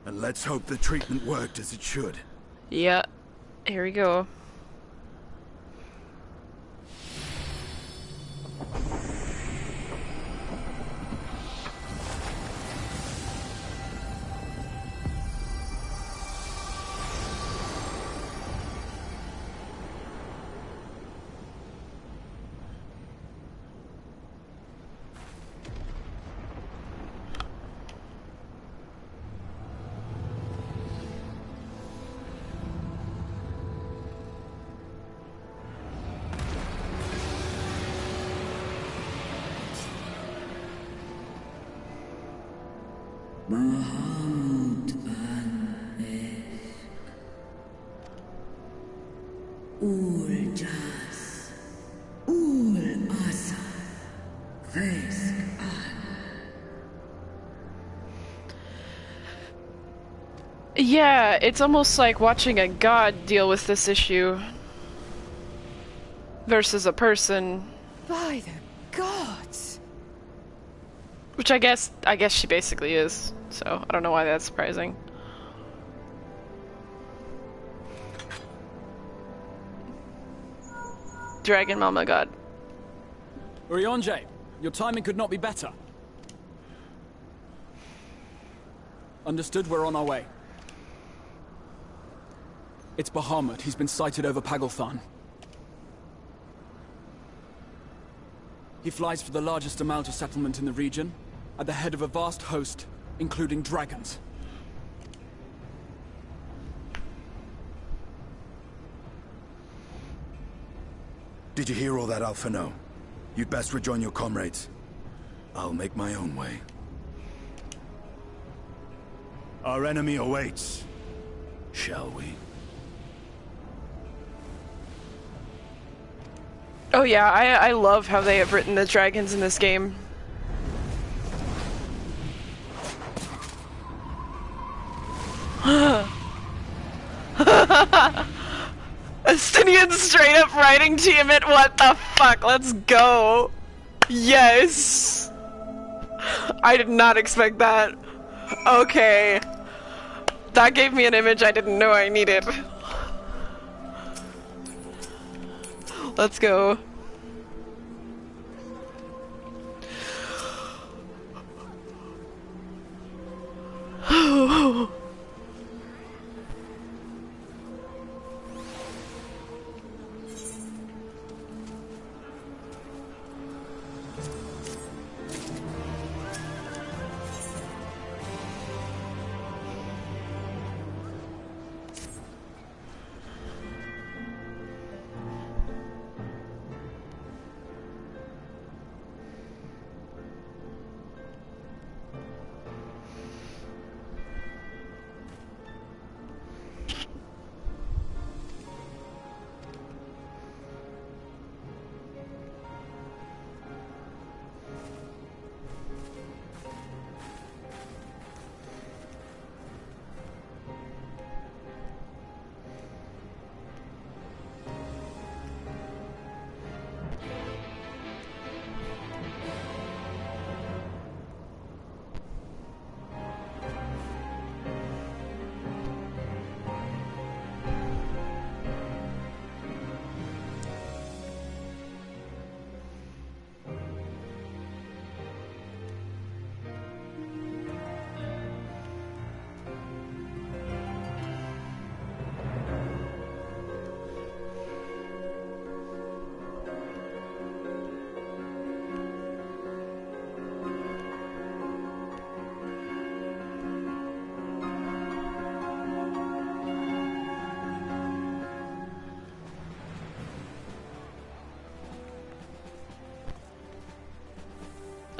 And let's hope the treatment worked as it should. Yeah, here we go. Bahamut an es. Ul jas. Ul asa. Vesk an. Yeah, it's almost like watching a god deal with this issue versus a person. By the gods! Which I guess she basically is. So I don't know why that's surprising. Dragon Mama God. Urianger, your timing could not be better. Understood, we're on our way. It's Bahamut. He's been sighted over Pagalthan. He flies for the largest Amalta settlement in the region, at the head of a vast host, including dragons. Did you hear all that, Alphino? You'd best rejoin your comrades. I'll make my own way. Our enemy awaits. Shall we? Oh yeah, I love how they have written the dragons in this game. Estinian straight up riding Tiamat, what the fuck, let's go! Yes! I did not expect that. Okay. That gave me an image I didn't know I needed. Let's go.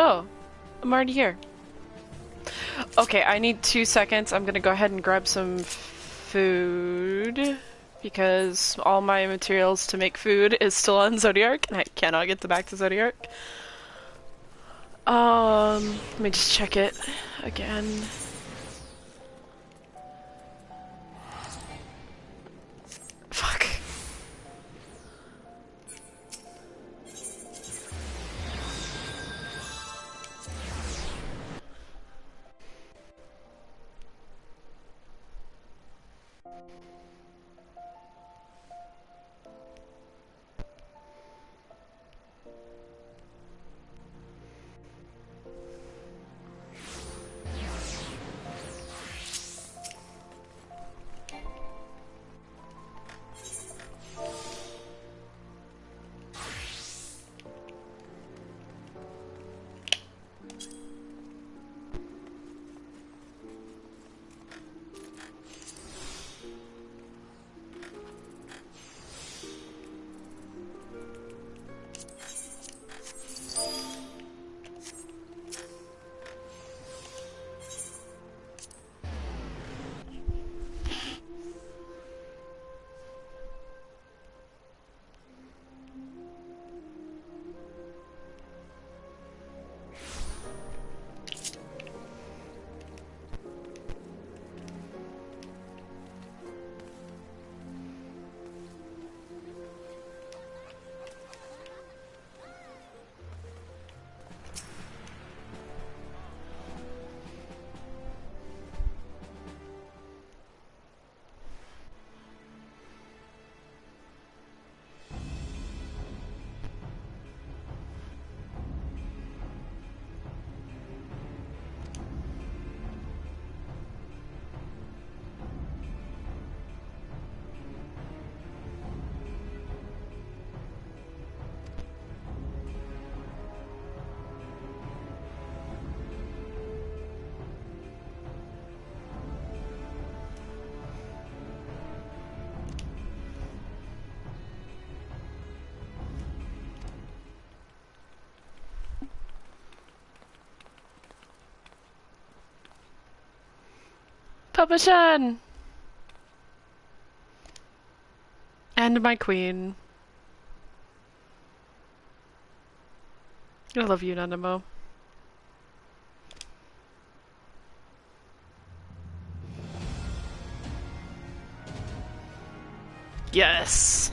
Oh, I'm already here. Okay, I need 2 seconds. I'm gonna go ahead and grab some food because all my materials to make food is still on Zodiark and I cannot get them back to Zodiark. Let me just check it again. Fuck. Papa-chan! And my queen. I love you, Nanamo. Yes!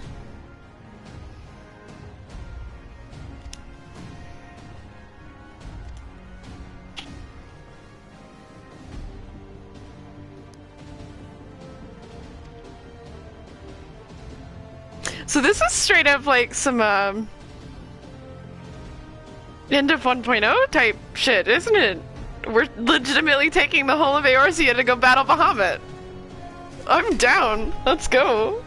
So this is straight up like some, end of 1.0 type shit, isn't it? We're legitimately taking the whole of Eorzea to go battle Bahamut. I'm down. Let's go.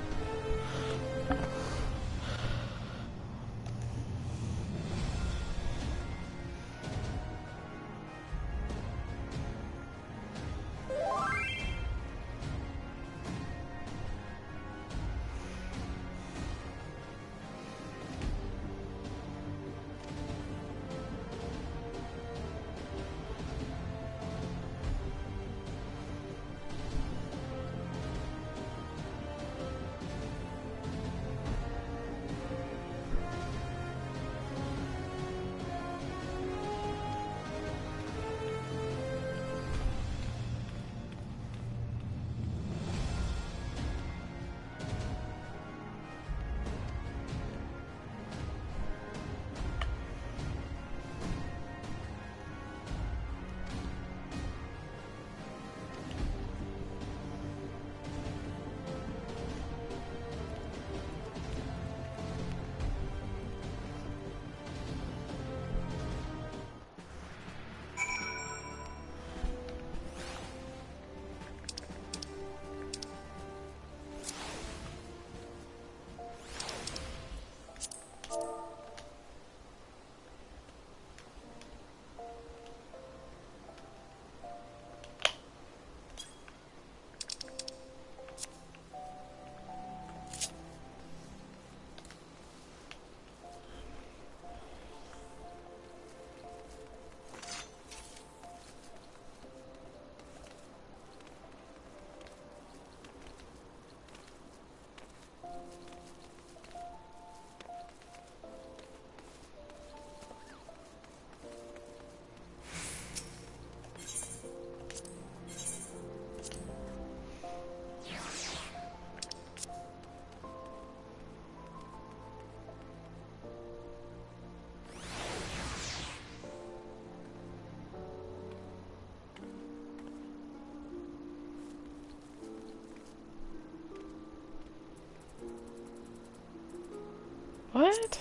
What?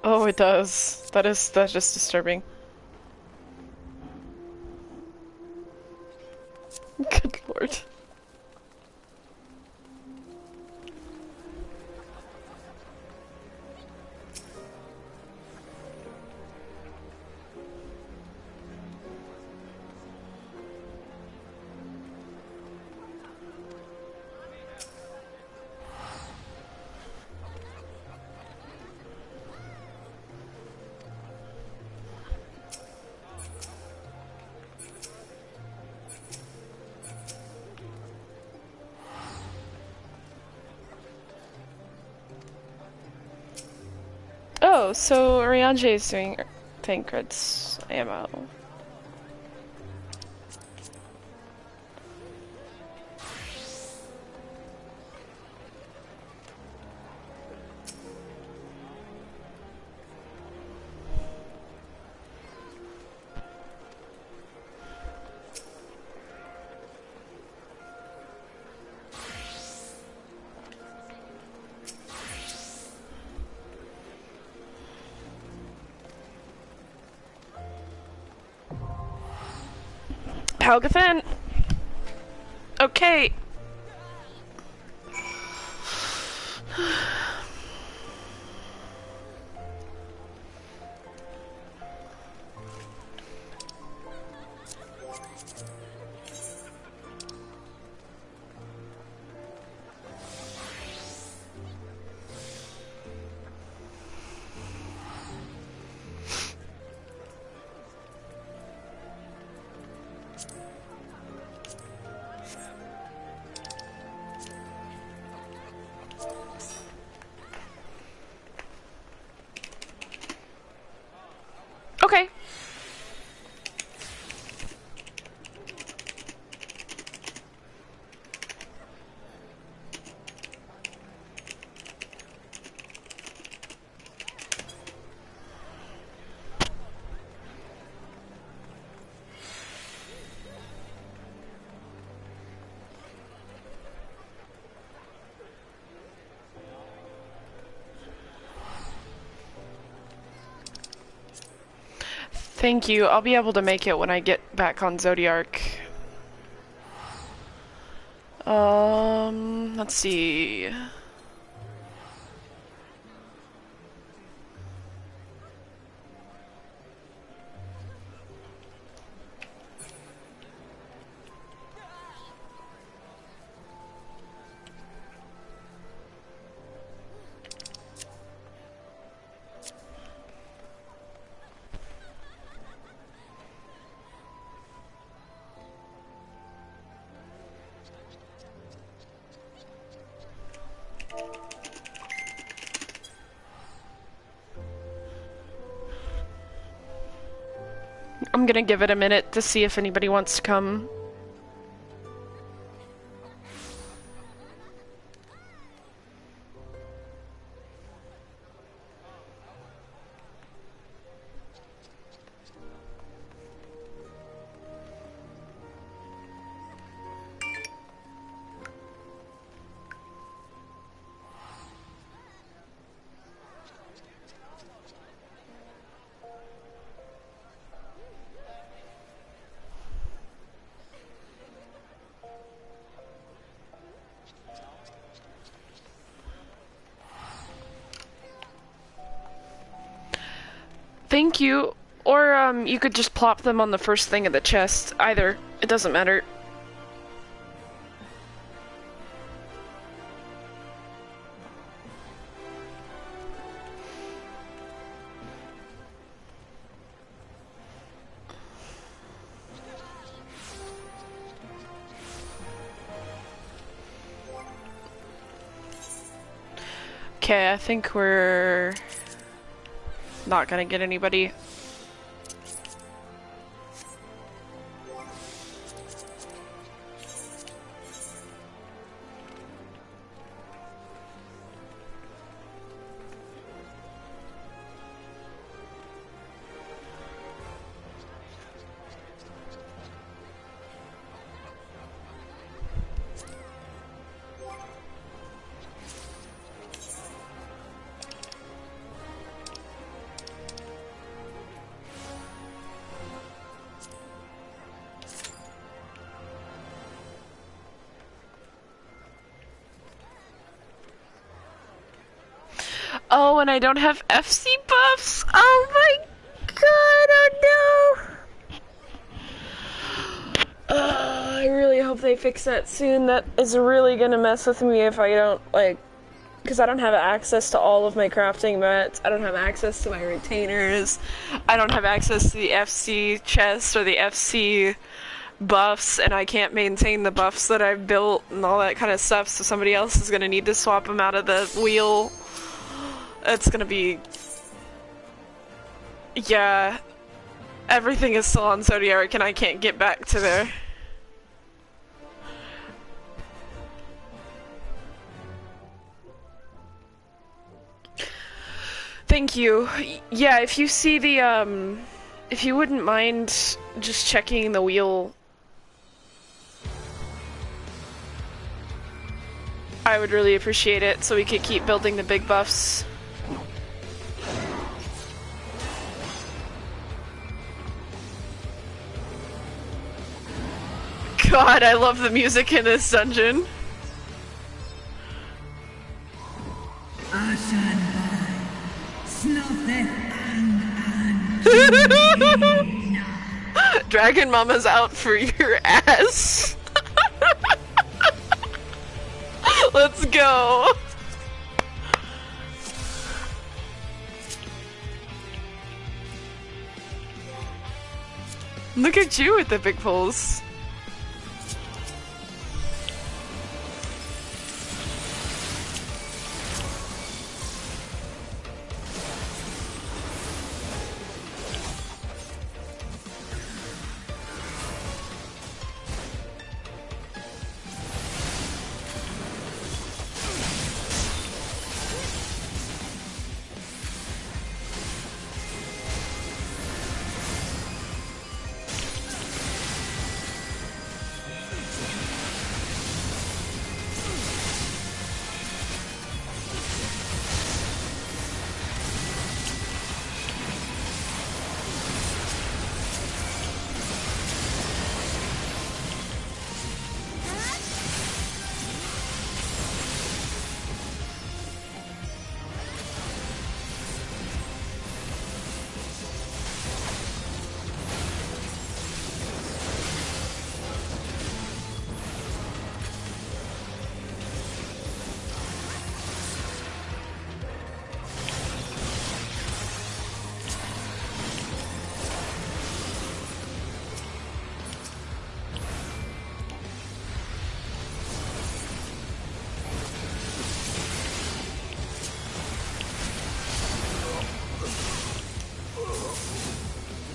Oh, it does. That's just disturbing. Good lord. Oh, so Ryanje is doing Tancred's ammo. Helgathan! Okay. Okay. Thank you. I'll be able to make it when I get back on Zodiark. Let's see. I'm gonna give it a minute to see if anybody wants to come. Thank you. Or, you could just plop them on the first thing in the chest. Either. It doesn't matter. Okay, I think we're not gonna get anybody. Oh, and I don't have FC buffs. Oh my god, oh no. I really hope they fix that soon. That is really gonna mess with me if I don't, like, because I don't have access to all of my crafting mats. I don't have access to my retainers. I don't have access to the FC chest or the FC buffs, and I can't maintain the buffs that I've built and all that kind of stuff, so somebody else is gonna need to swap them out of the wheel. It's gonna be... yeah. Everything is still on Zodiac and I can't get back to there. Thank you. Yeah, if you see the, if you wouldn't mind just checking the wheel, I would really appreciate it so we could keep building the big buffs. God, I love the music in this dungeon. Dragon Mama's out for your ass. Let's go. Look at you with the big pulls.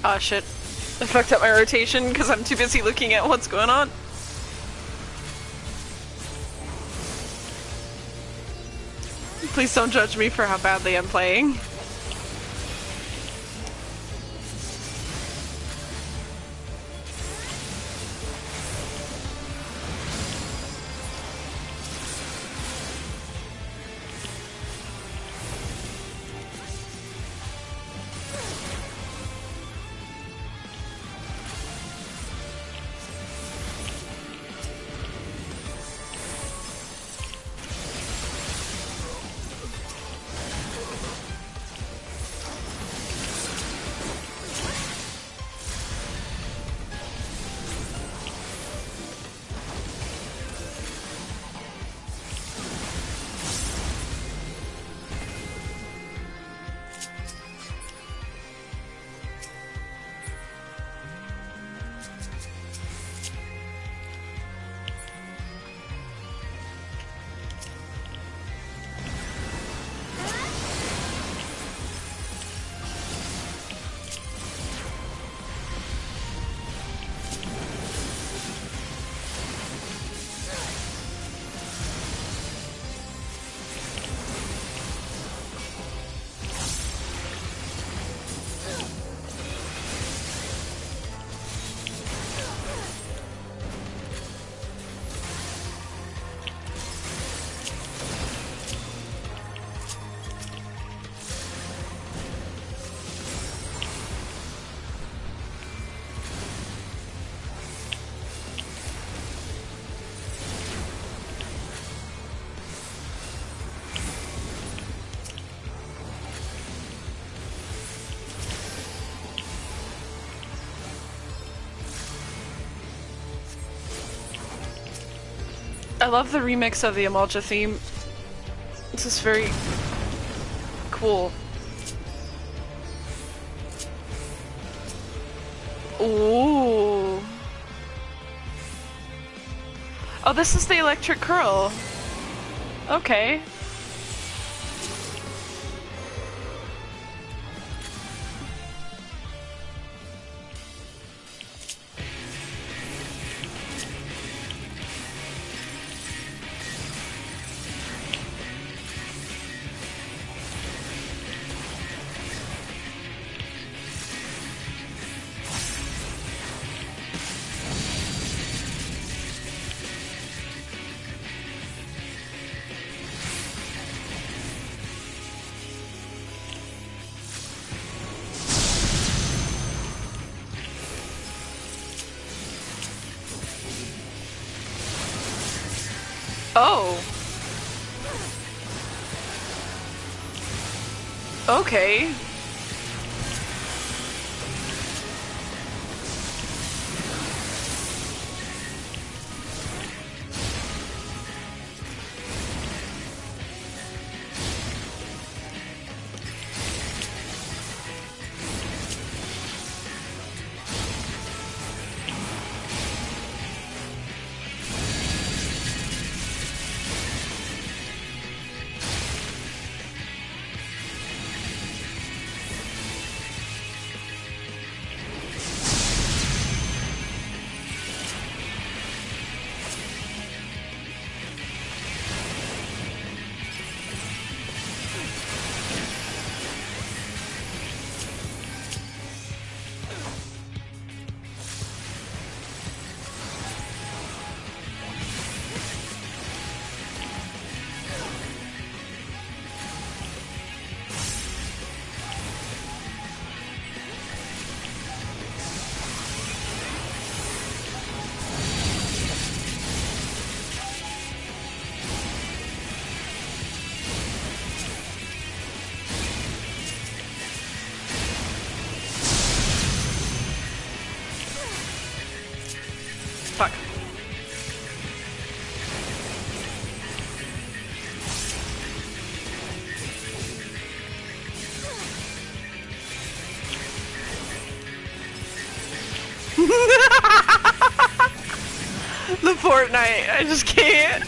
Ah, shit. I fucked up my rotation because I'm too busy looking at what's going on. Please don't judge me for how badly I'm playing. I love the remix of the Amalja theme. This is very cool. Ooh. Oh, this is the electric curl. Okay. Oh. Okay. Fuck. The Fortnite, I just can't.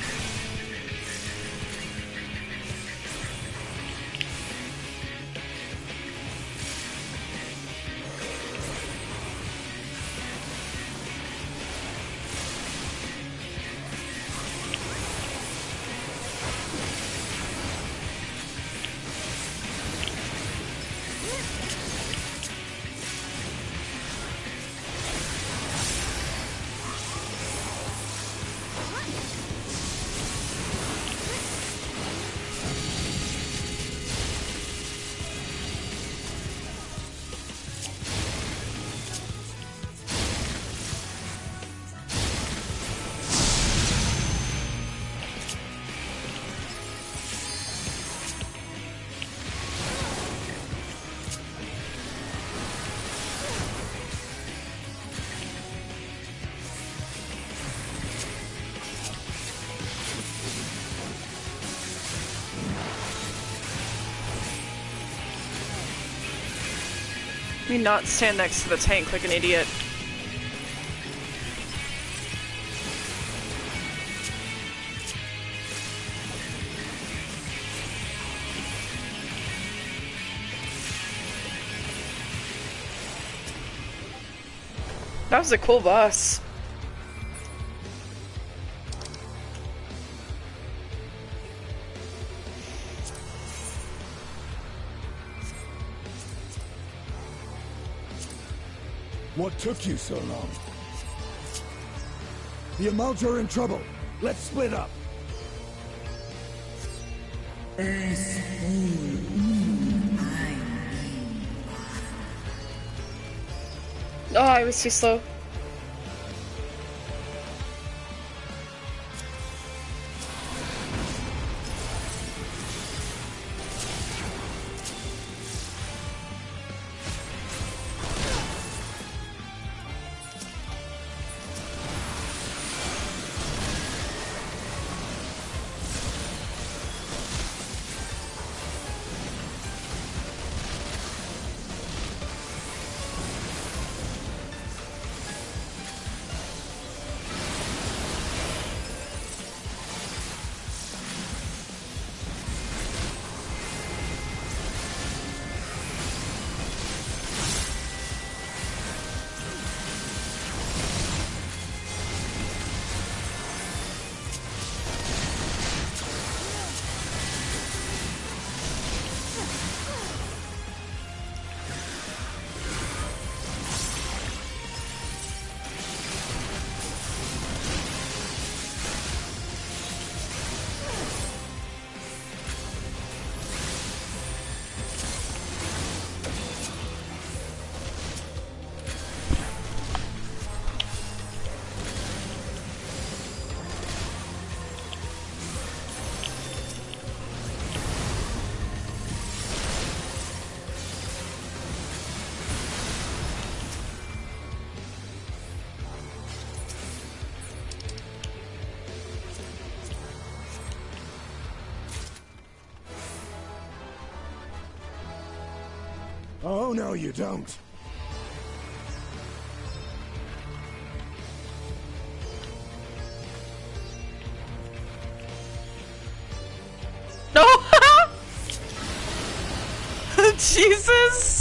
Let me not stand next to the tank like an idiot. That was a cool boss. What took you so long? The Amalja are in trouble. Let's split up. Oh, I was too slow. Oh no, you don't. No! Jesus!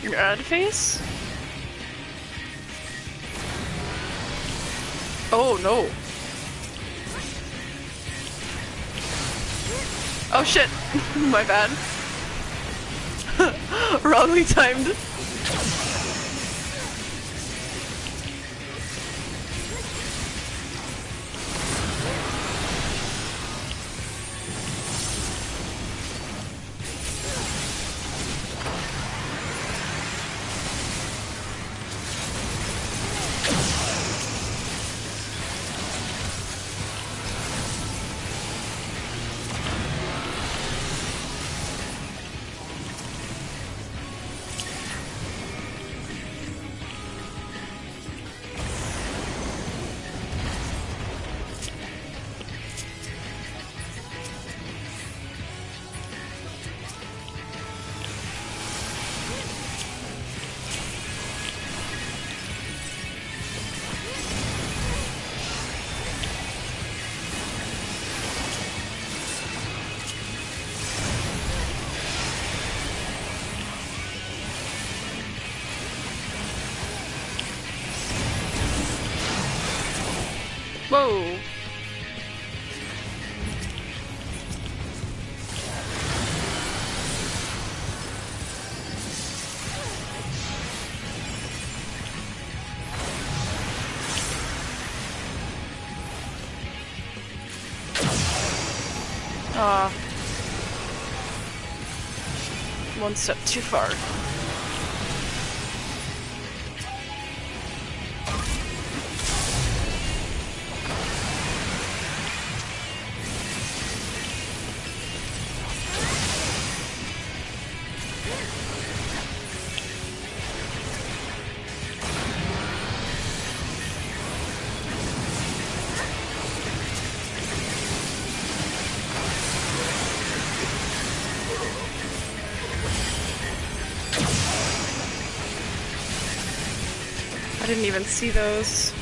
Your ad face? Oh no. Oh shit. My bad. Wrongly timed. Whoa. One step too far. I didn't even see those.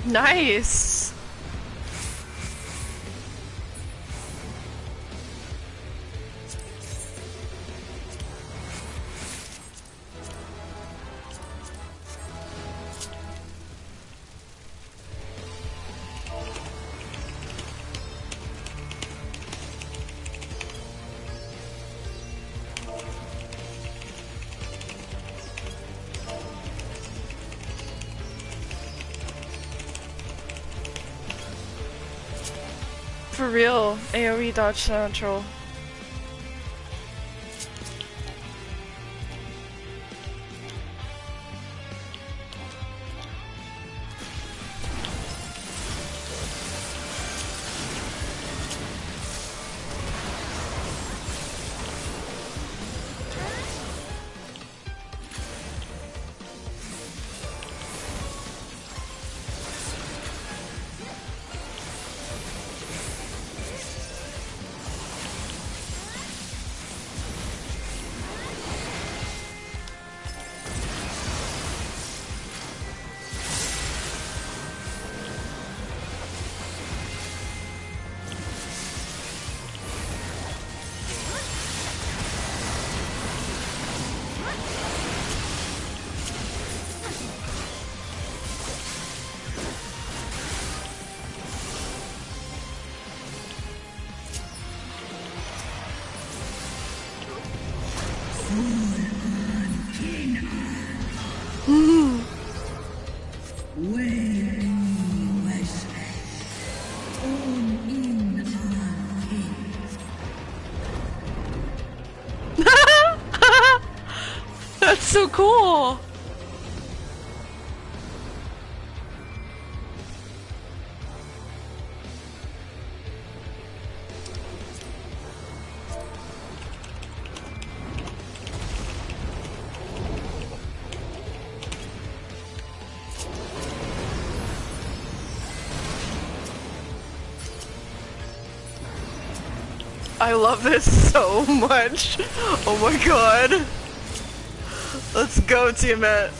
Nice. For real, AoE dodge central. That's so cool. I love this so much. Oh my god. Let's go, Tiamat.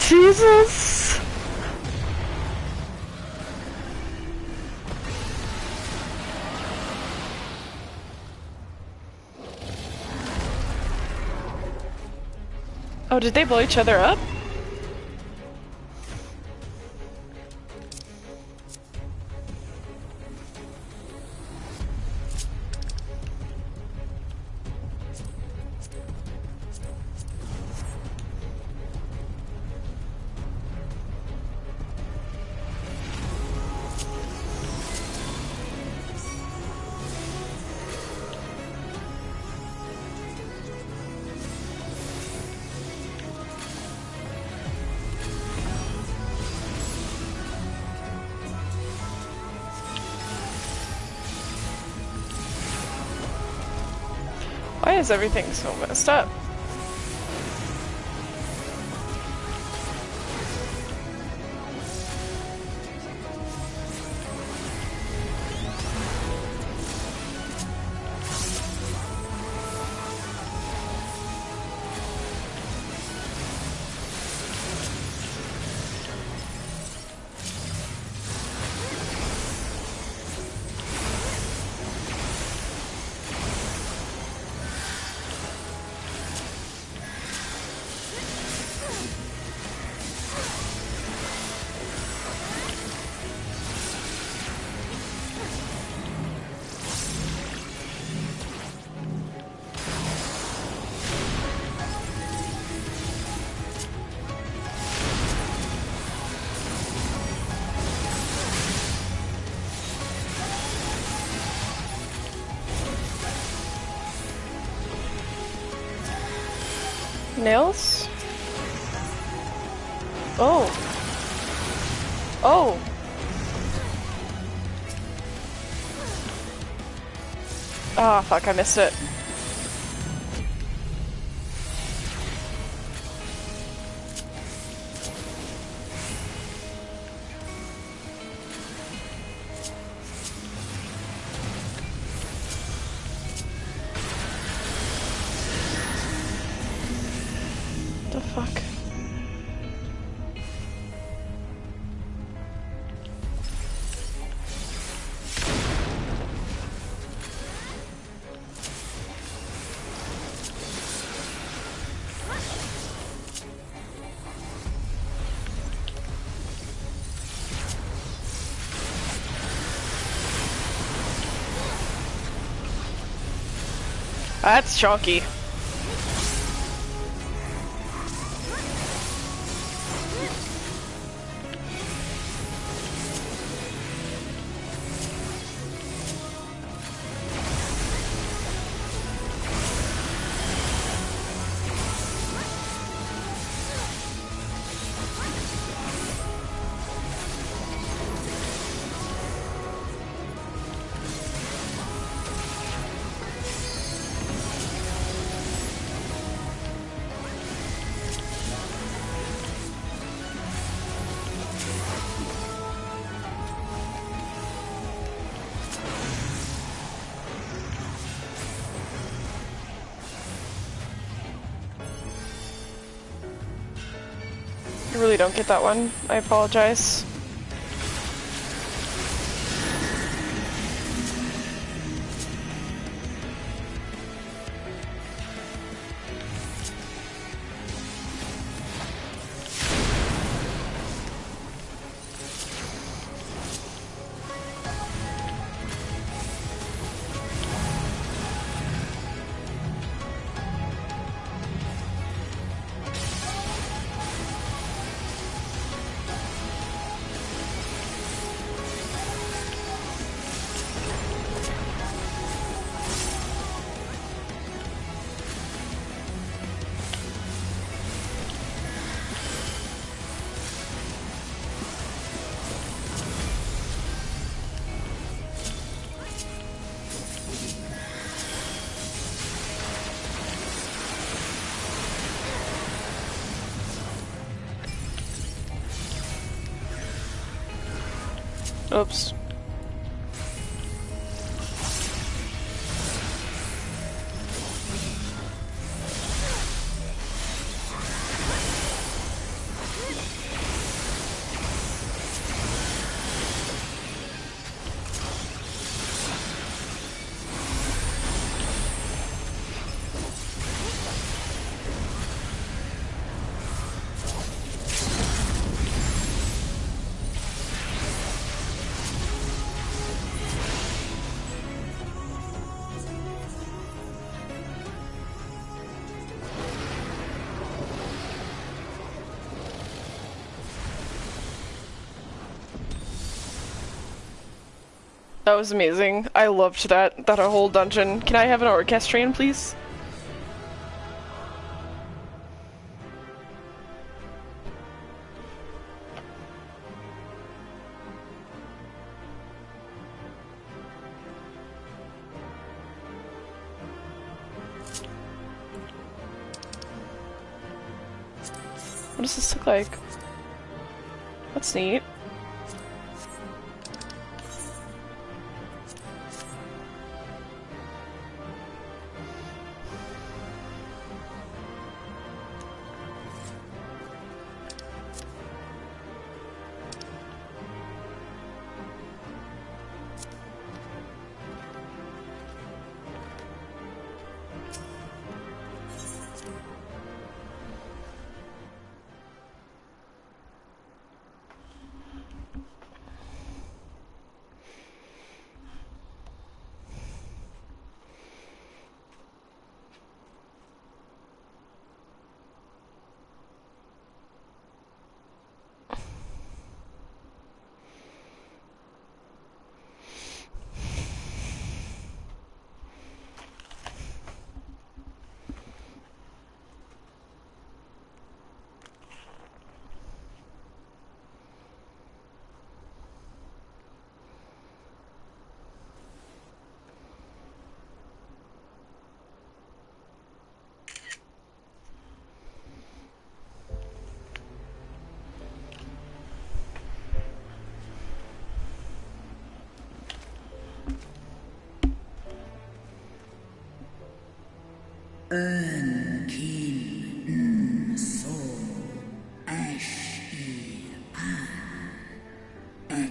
Jesus! Oh, did they blow each other up? Why is everything so messed up? Nails? Oh. Oh. Oh, fuck, I missed it. The fuck? That's chunky. I really don't get that one. I apologize. Oops. That was amazing. I loved that whole dungeon. Can I have an orchestrion, please? What does this look like? That's neat.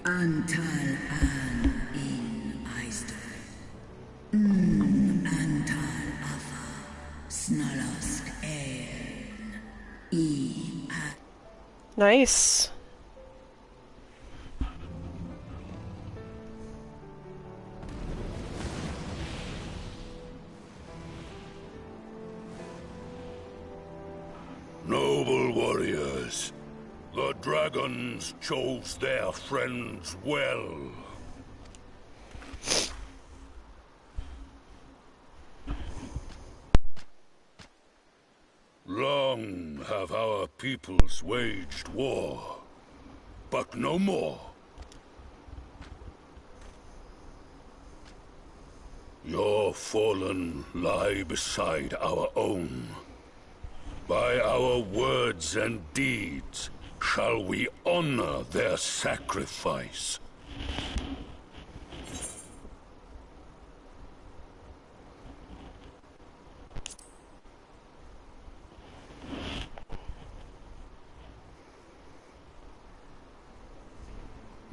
Antal an in Eistor. Antal afa. Snalosk en. Nice. Noble warriors, the dragons chose their friends well. Long have our peoples waged war, but no more. Your fallen lie beside our own. By our words and deeds shall we honor their sacrifice.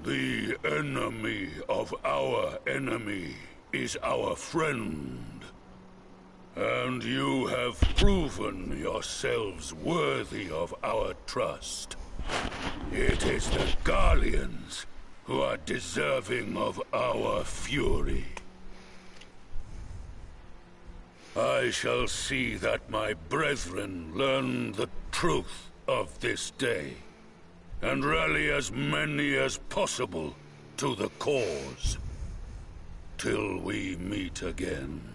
The enemy of our enemy is our friend. And you have proven yourselves worthy of our trust. It is the Garleans who are deserving of our fury. I shall see that my brethren learn the truth of this day, and rally as many as possible to the cause, till we meet again.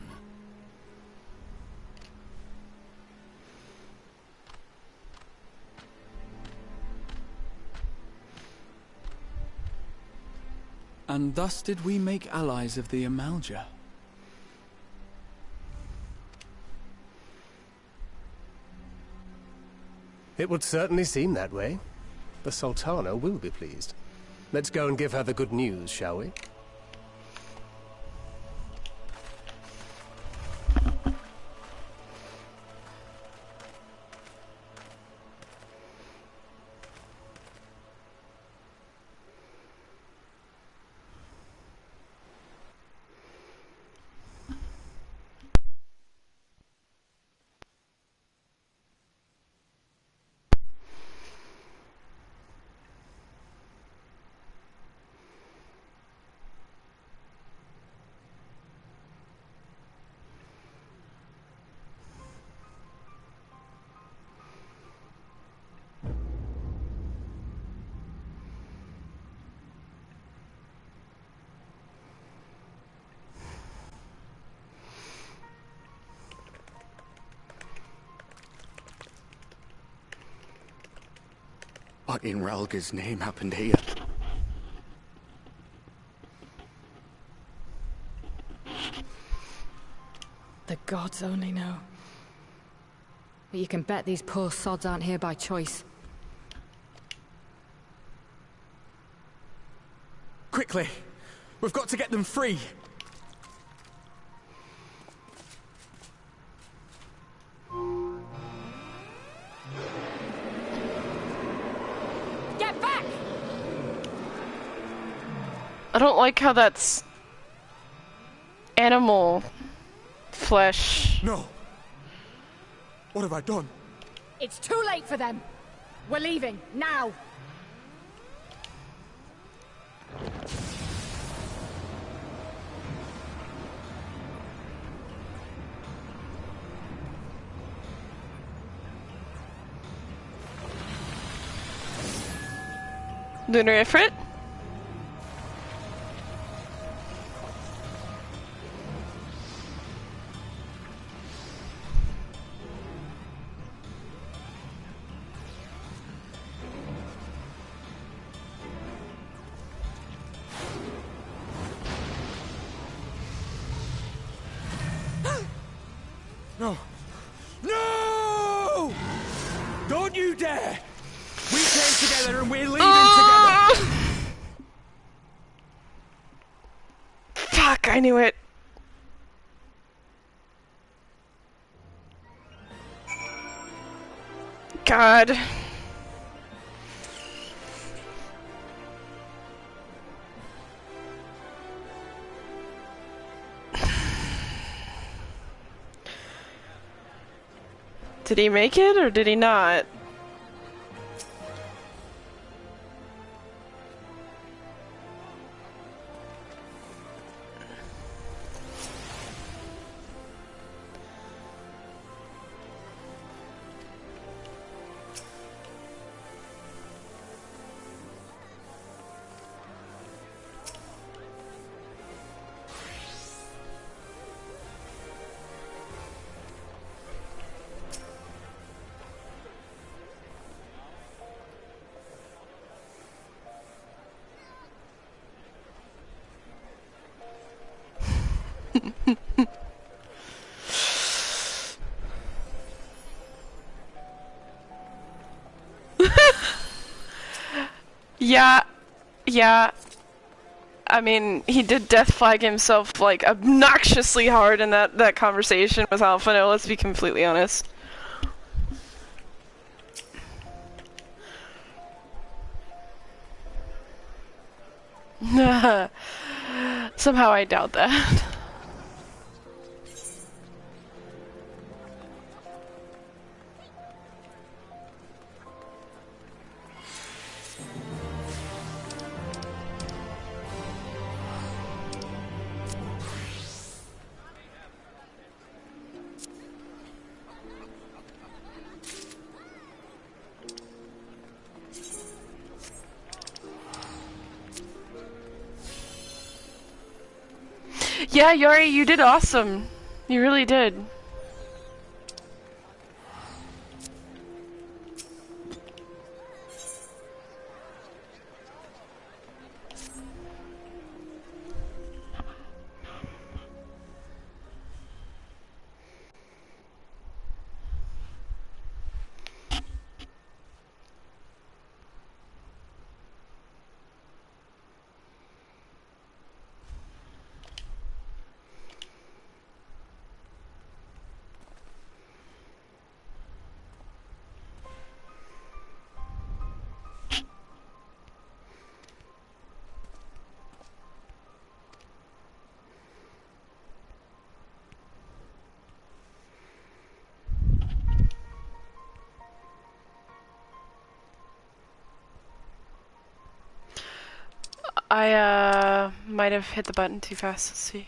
And thus did we make allies of the Amalja. It would certainly seem that way. The Sultana will be pleased. Let's go and give her the good news, shall we? What in Ralga's name happened here? The gods only know. But you can bet these poor sods aren't here by choice. Quickly! We've got to get them free! Get back! I don't like how that's animal flesh. No! What have I done? It's too late for them. We're leaving, now! Lunar Ifrit? No! No! Don't you dare! We came together and we're leaving together! Fuck, I knew it. God. Did he make it or did he not? Yeah. I mean, he did death flag himself, like, obnoxiously hard in that conversation with Alphino, let's be completely honest. Somehow I doubt that. Yeah, Yori, you did awesome. You really did. I might have hit the button too fast. Let's see.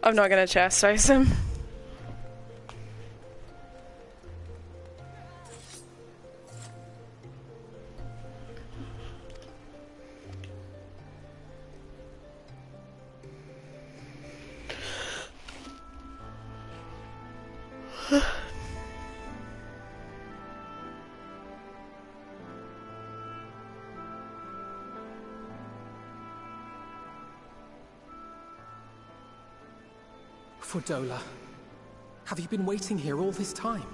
I'm not gonna chastise him. Fordola, have you been waiting here all this time?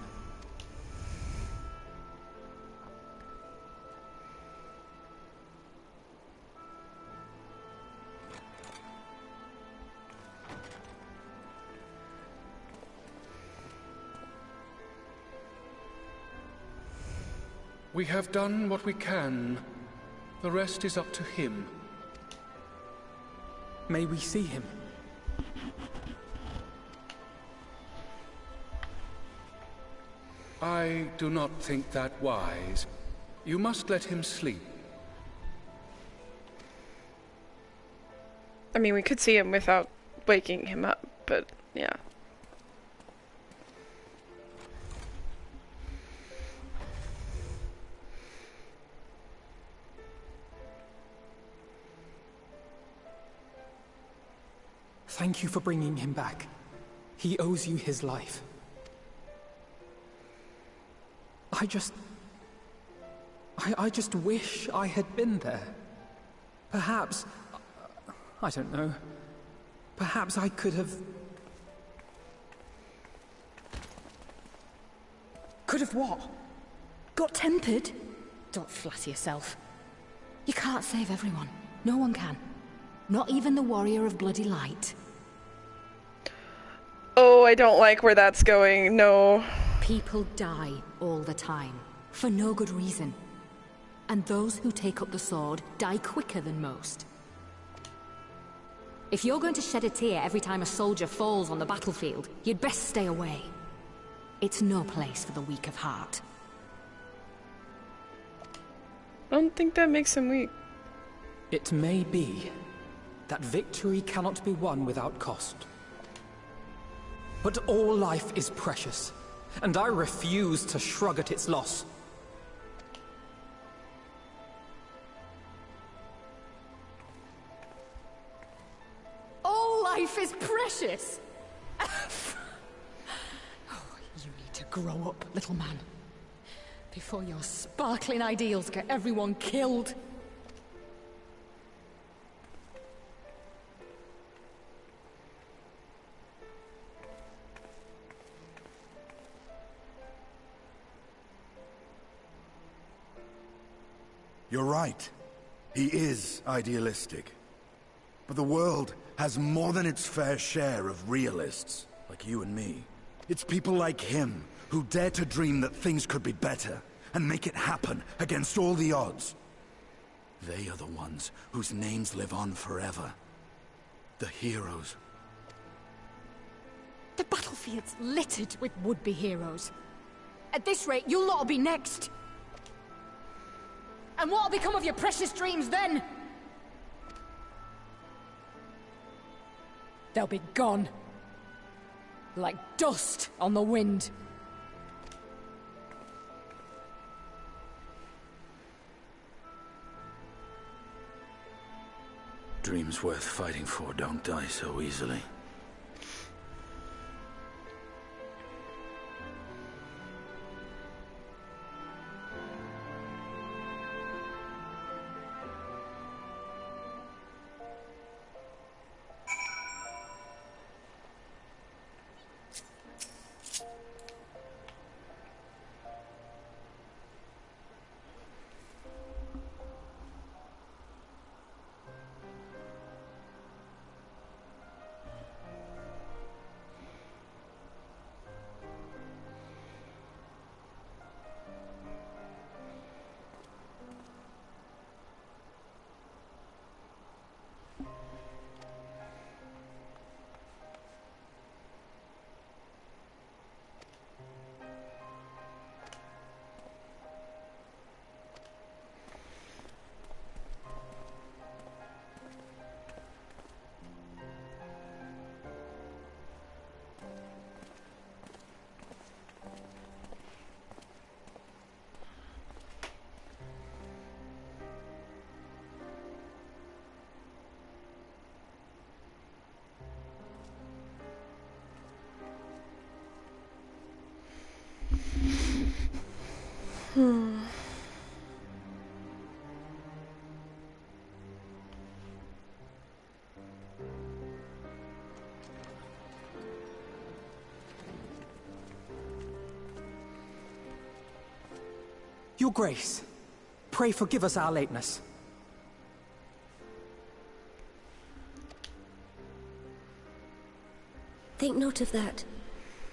We have done what we can. The rest is up to him. May we see him? I do not think that wise. You must let him sleep. I mean, we could see him without waking him up, but yeah. Thank you for bringing him back. He owes you his life. I just wish I had been there. Perhaps, I don't know. Perhaps I could have... Could have what? Got tempered? Don't flatter yourself. You can't save everyone. No one can. Not even the warrior of bloody light. Oh, I don't like where that's going. No. People die all the time, for no good reason. And those who take up the sword die quicker than most. If you're going to shed a tear every time a soldier falls on the battlefield, you'd best stay away. It's no place for the weak of heart. I don't think that makes him weak. It may be that victory cannot be won without cost. But all life is precious, and I refuse to shrug at its loss. All life is precious! Oh, you need to grow up, little man. Before your sparkling ideals get everyone killed. You're right. He is idealistic. But the world has more than its fair share of realists, like you and me. It's people like him who dare to dream that things could be better, and make it happen against all the odds. They are the ones whose names live on forever. The heroes. The battlefield's littered with would-be heroes. At this rate, you'll lot will be next. And what'll become of your precious dreams then? They'll be gone. Like dust on the wind. Dreams worth fighting for don't die so easily. Your Grace, pray forgive us our lateness. Think not of that.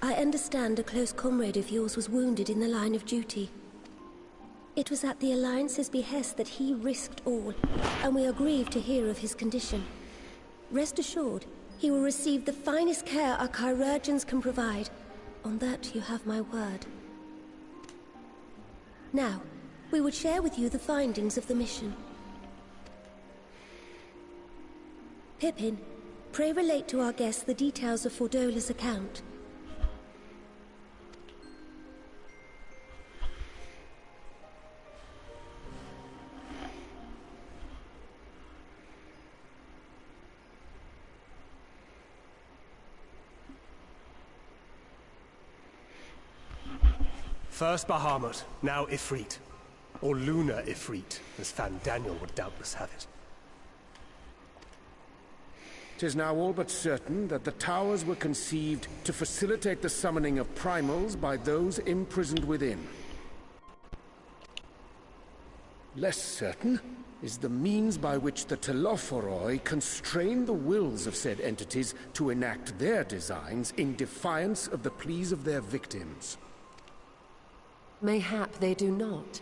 I understand a close comrade of yours was wounded in the line of duty. It was at the Alliance's behest that he risked all, and we are grieved to hear of his condition. Rest assured, he will receive the finest care our chirurgeons can provide. On that you have my word. Now, we would share with you the findings of the mission. Pippin, pray relate to our guests the details of Fordola's account. First Bahamut, now Ifrit. Or Lunar Ifrit, as Fandaniel would doubtless have it. 'Tis now all but certain that the towers were conceived to facilitate the summoning of primals by those imprisoned within. Less certain is the means by which the Telophoroi constrain the wills of said entities to enact their designs in defiance of the pleas of their victims. Mayhap they do not.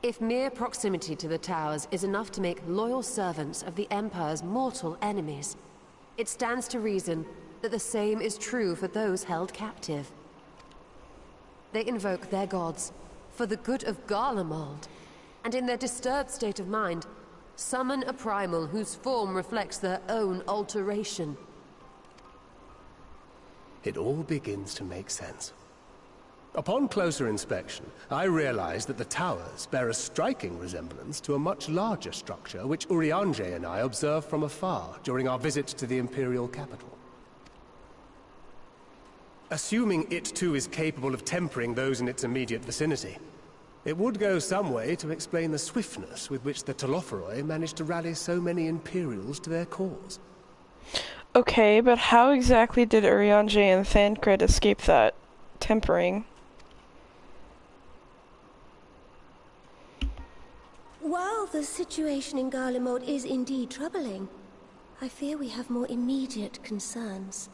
If mere proximity to the towers is enough to make loyal servants of the Empire's mortal enemies, it stands to reason that the same is true for those held captive. They invoke their gods for the good of Garlemald, and in their disturbed state of mind, summon a primal whose form reflects their own alteration. It all begins to make sense. Upon closer inspection, I realized that the towers bear a striking resemblance to a much larger structure which Urianger and I observed from afar during our visit to the Imperial capital. Assuming it too is capable of tempering those in its immediate vicinity, it would go some way to explain the swiftness with which the Telophoroi managed to rally so many Imperials to their cause. Okay, but how exactly did Urianger and Thancred escape that tempering? While the situation in Garlemald is indeed troubling, I fear we have more immediate concerns.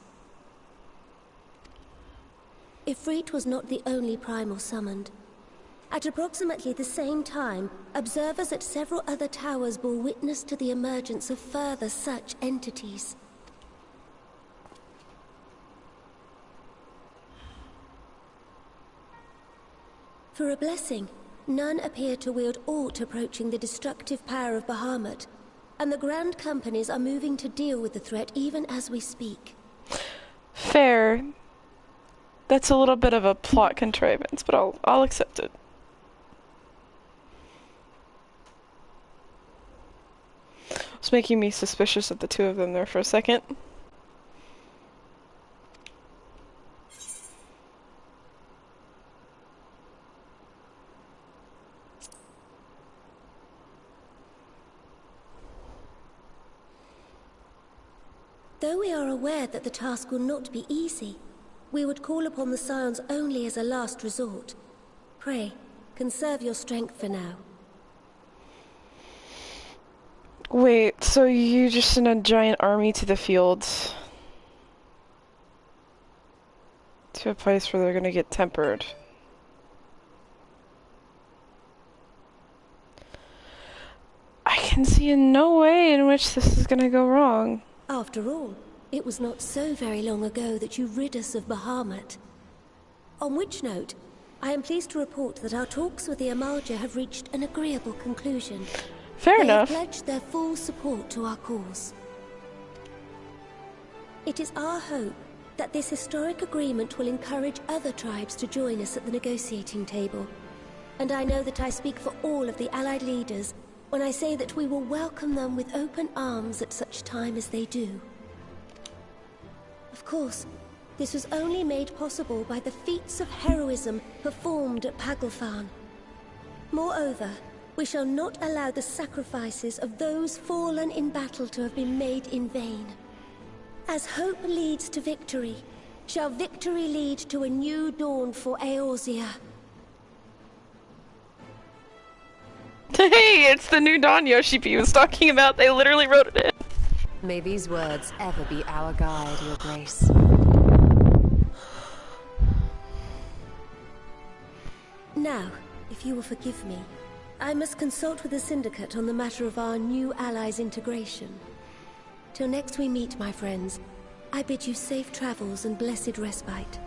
Ifrit was not the only primal summoned. At approximately the same time, observers at several other towers bore witness to the emergence of further such entities. For a blessing, none appear to wield aught approaching the destructive power of Bahamut, and the Grand Companies are moving to deal with the threat even as we speak. Fair. That's a little bit of a plot contrivance, but I'll accept it. It's making me suspicious of the two of them there for a second. Though we are aware that the task will not be easy, we would call upon the Scions only as a last resort. Pray, conserve your strength for now. Wait, so you just sent a giant army to the fields? To a place where they're gonna get tempered? I can see in no way in which this is gonna go wrong. After all, it was not so very long ago that you rid us of Bahamut. On which note, I am pleased to report that our talks with the Amalja have reached an agreeable conclusion. Fair enough. They have pledged their full support to our cause. It is our hope that this historic agreement will encourage other tribes to join us at the negotiating table. And I know that I speak for all of the Allied leaders when I say that we will welcome them with open arms at such time as they do. Of course, this was only made possible by the feats of heroism performed at Paglfan. Moreover, we shall not allow the sacrifices of those fallen in battle to have been made in vain. As hope leads to victory, shall victory lead to a new dawn for Eorzea. Hey, it's the new Dawn Yoshi P was talking about. They literally wrote it in. May these words ever be our guide, Your Grace. Now, if you will forgive me, I must consult with the Syndicate on the matter of our new allies' integration. Till next we meet, my friends, I bid you safe travels and blessed respite.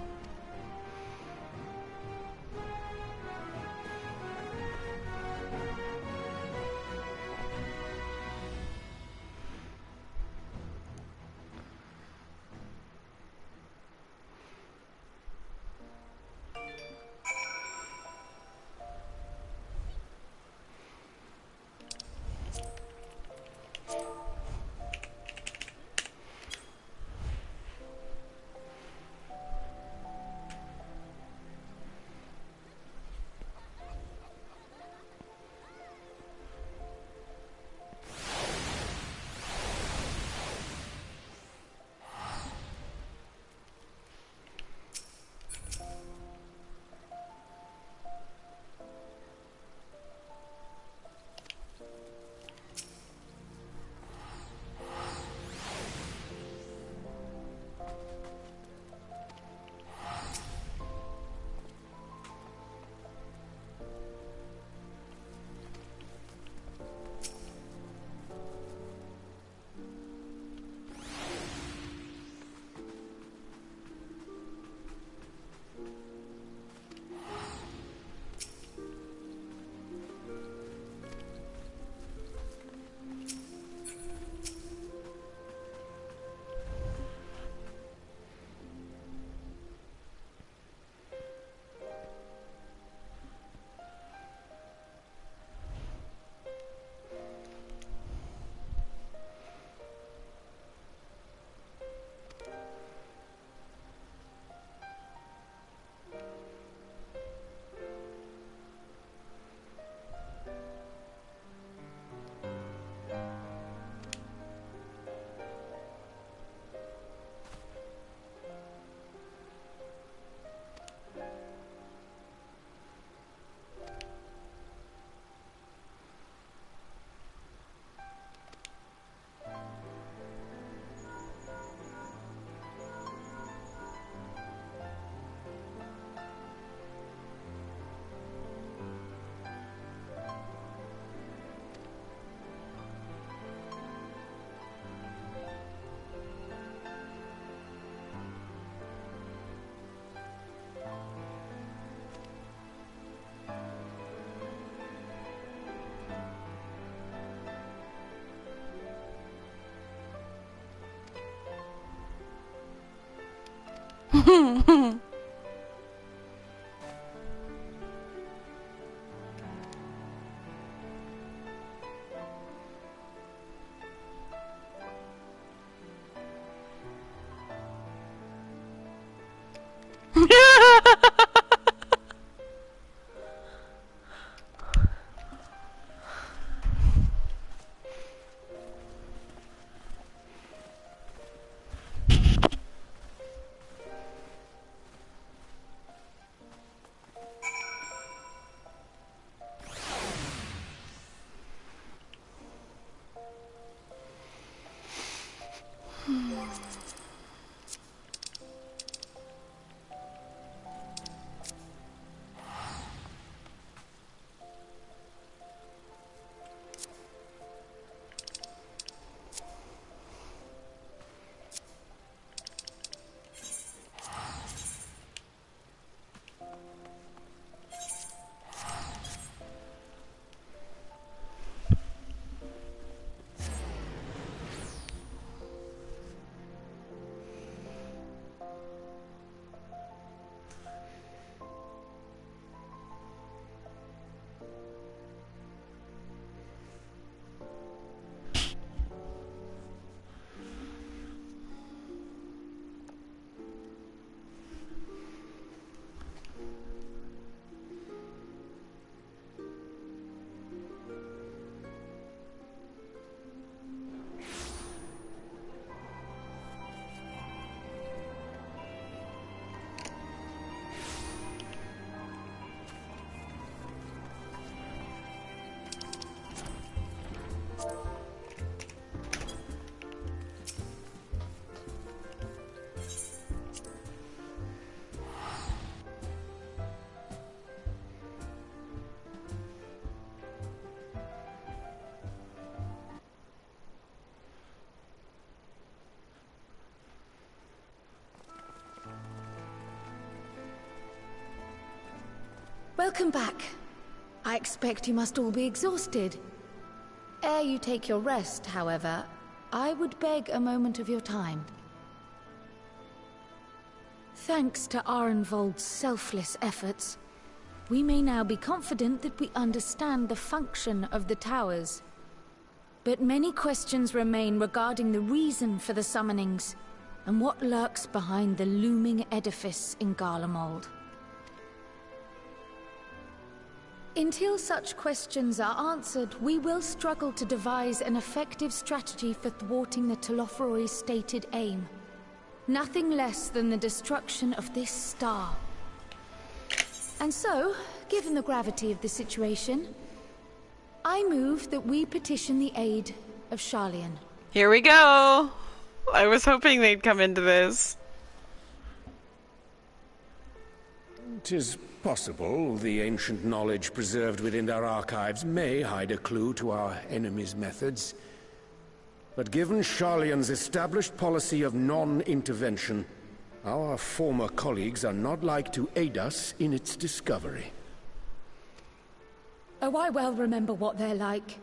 Welcome back. I expect you must all be exhausted. Ere you take your rest, however, I would beg a moment of your time. Thanks to Arenvold's selfless efforts, we may now be confident that we understand the function of the towers. But many questions remain regarding the reason for the summonings, and what lurks behind the looming edifice in Garlemald. Until such questions are answered, we will struggle to devise an effective strategy for thwarting the Telophoroi's stated aim. Nothing less than the destruction of this star. And so, given the gravity of the situation, I move that we petition the aid of Sharlayan. Here we go! I was hoping they'd come into this. 'Tis possible the ancient knowledge preserved within their archives may hide a clue to our enemy's methods. But given Sharlayan's established policy of non-intervention, our former colleagues are not like to aid us in its discovery. Oh, I well remember what they're like.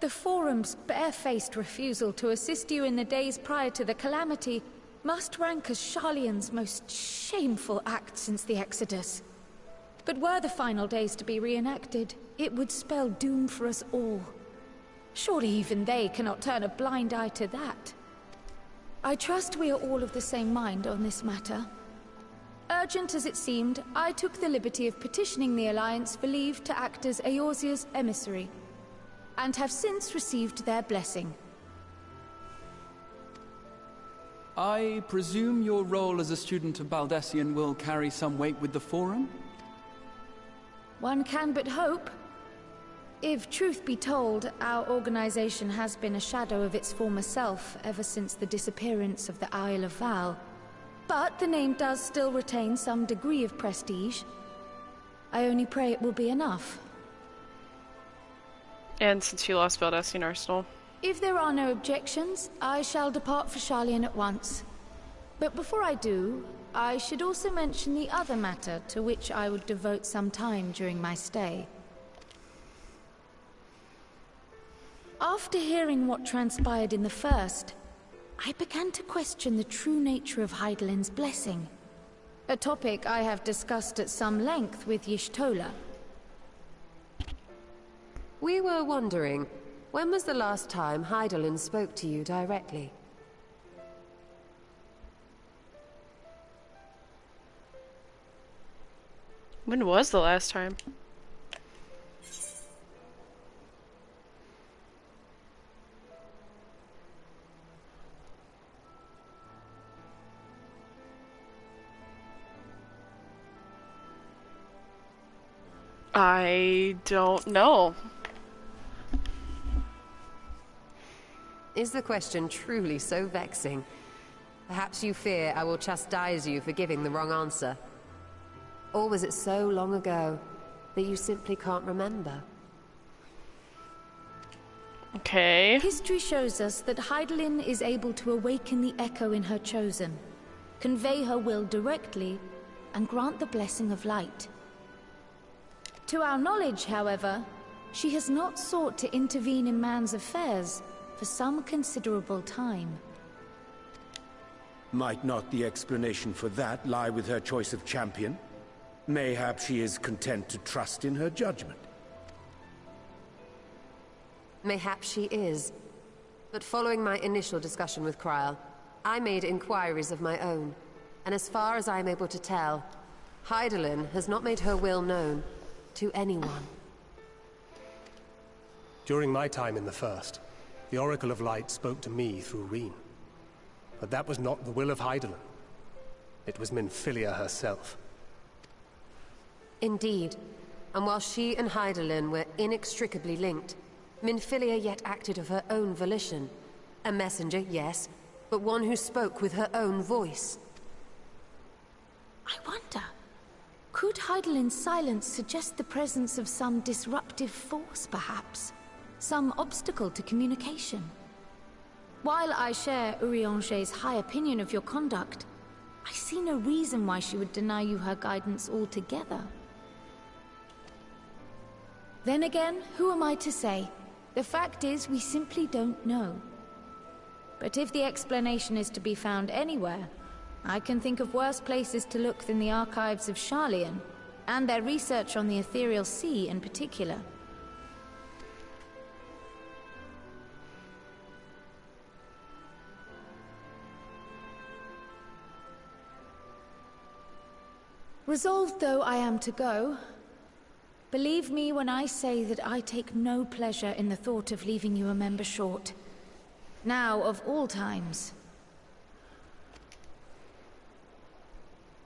The Forum's barefaced refusal to assist you in the days prior to the calamity must rank as Sharlayan's most shameful act since the Exodus. But were the final days to be reenacted, it would spell doom for us all. Surely even they cannot turn a blind eye to that. I trust we are all of the same mind on this matter. Urgent as it seemed, I took the liberty of petitioning the Alliance for leave to act as Eorzea's emissary, and have since received their blessing. I presume your role as a student of Baldessian will carry some weight with the Forum? One can but hope. If truth be told, our organization has been a shadow of its former self ever since the disappearance of the Isle of Val. But the name does still retain some degree of prestige. I only pray it will be enough. And since you lost Baldessian Arsenal. If there are no objections, I shall depart for Sharlayan at once. But before I do, I should also mention the other matter to which I would devote some time during my stay. After hearing what transpired in the first, I began to question the true nature of Hydaelyn's blessing. A topic I have discussed at some length with Y'shtola. We were wondering, when was the last time Hydaelyn spoke to you directly? When was the last time? I don't know. Is the question truly so vexing? Perhaps you fear I will chastise you for giving the wrong answer. Or was it so long ago that you simply can't remember? Okay. History shows us that Hydaelyn is able to awaken the echo in her chosen, convey her will directly, and grant the blessing of light. To our knowledge, however, she has not sought to intervene in man's affairs for some considerable time. Might not the explanation for that lie with her choice of champion? Mayhap she is content to trust in her judgment. Mayhap she is. But following my initial discussion with Kryl, I made inquiries of my own. And as far as I am able to tell, Hydaelyn has not made her will known to anyone. During my time in the First, the Oracle of Light spoke to me through Reen. But that was not the will of Hydaelyn. It was Minfilia herself. Indeed. And while she and Hydaelyn were inextricably linked, Minfilia yet acted of her own volition. A messenger, yes, but one who spoke with her own voice. I wonder, could Hydaelyn's silence suggest the presence of some disruptive force, perhaps? Some obstacle to communication? While I share Urianger's high opinion of your conduct, I see no reason why she would deny you her guidance altogether. Then again, who am I to say? The fact is, we simply don't know. But if the explanation is to be found anywhere, I can think of worse places to look than the archives of Sharlayan, and their research on the Ethereal Sea in particular. Resolved though I am to go, believe me when I say that I take no pleasure in the thought of leaving you a member short. Now, of all times.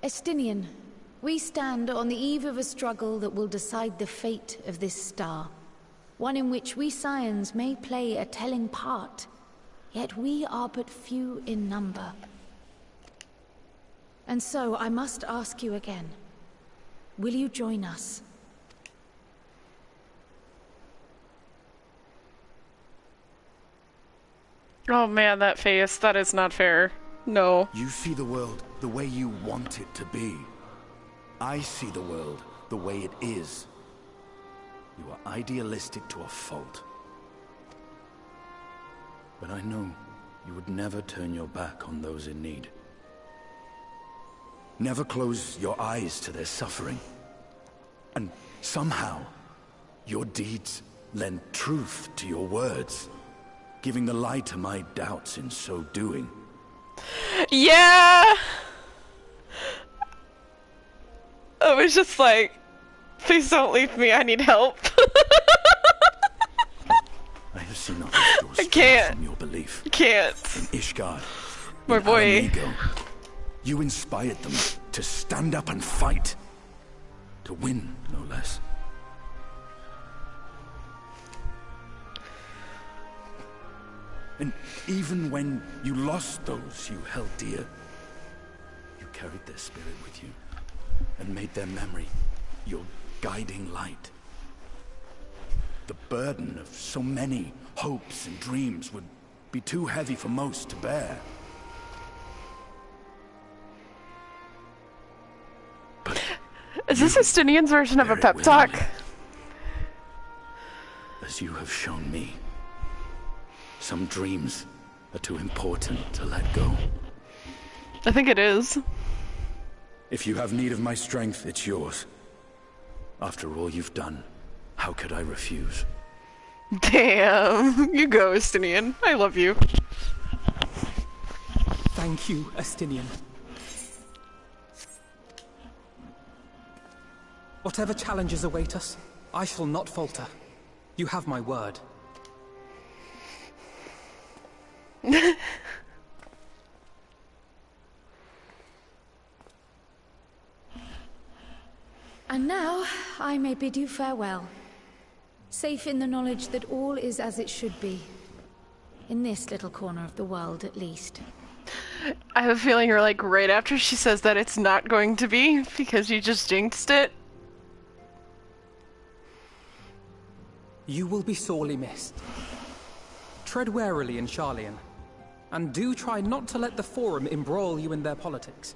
Estinian, we stand on the eve of a struggle that will decide the fate of this star. One in which we Scions may play a telling part, yet we are but few in number. And so I must ask you again, will you join us? Oh man, that face, that is not fair. No. You see the world the way you want it to be. I see the world the way it is. You are idealistic to a fault. But I know you would never turn your back on those in need. Never close your eyes to their suffering. And somehow, your deeds lend truth to your words, giving the lie to my doubts in so doing. Yeah! I was just like, please don't leave me, I need help. I have seen others I can't. from your belief. I can't. In Ishgard, My in boy. Alamigo, you inspired them to stand up and fight. To win, no less. And even when you lost those you held dear, you carried their spirit with you and made their memory your guiding light. The burden of so many hopes and dreams would be too heavy for most to bear. Is this Estinian's version of a pep talk? As you have shown me, some dreams are too important to let go. I think it is. If you have need of my strength, it's yours. After all you've done, how could I refuse? Damn. You go, Estinian. I love you. Thank you, Estinian. Whatever challenges await us, I shall not falter. You have my word. And now, I may bid you farewell. Safe in the knowledge that all is as it should be. In this little corner of the world, at least. I have a feeling you're like right after she says that it's not going to be, because you just jinxed it. You will be sorely missed. Tread warily in Sharlayan, and do try not to let the Forum embroil you in their politics.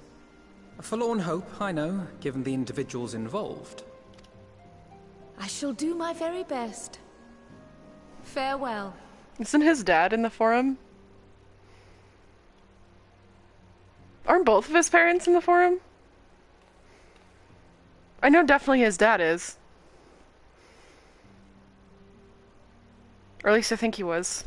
A forlorn hope, I know, given the individuals involved. I shall do my very best. Farewell. Isn't his dad in the Forum? Aren't both of his parents in the Forum? I know definitely his dad is. Or at least I think he was.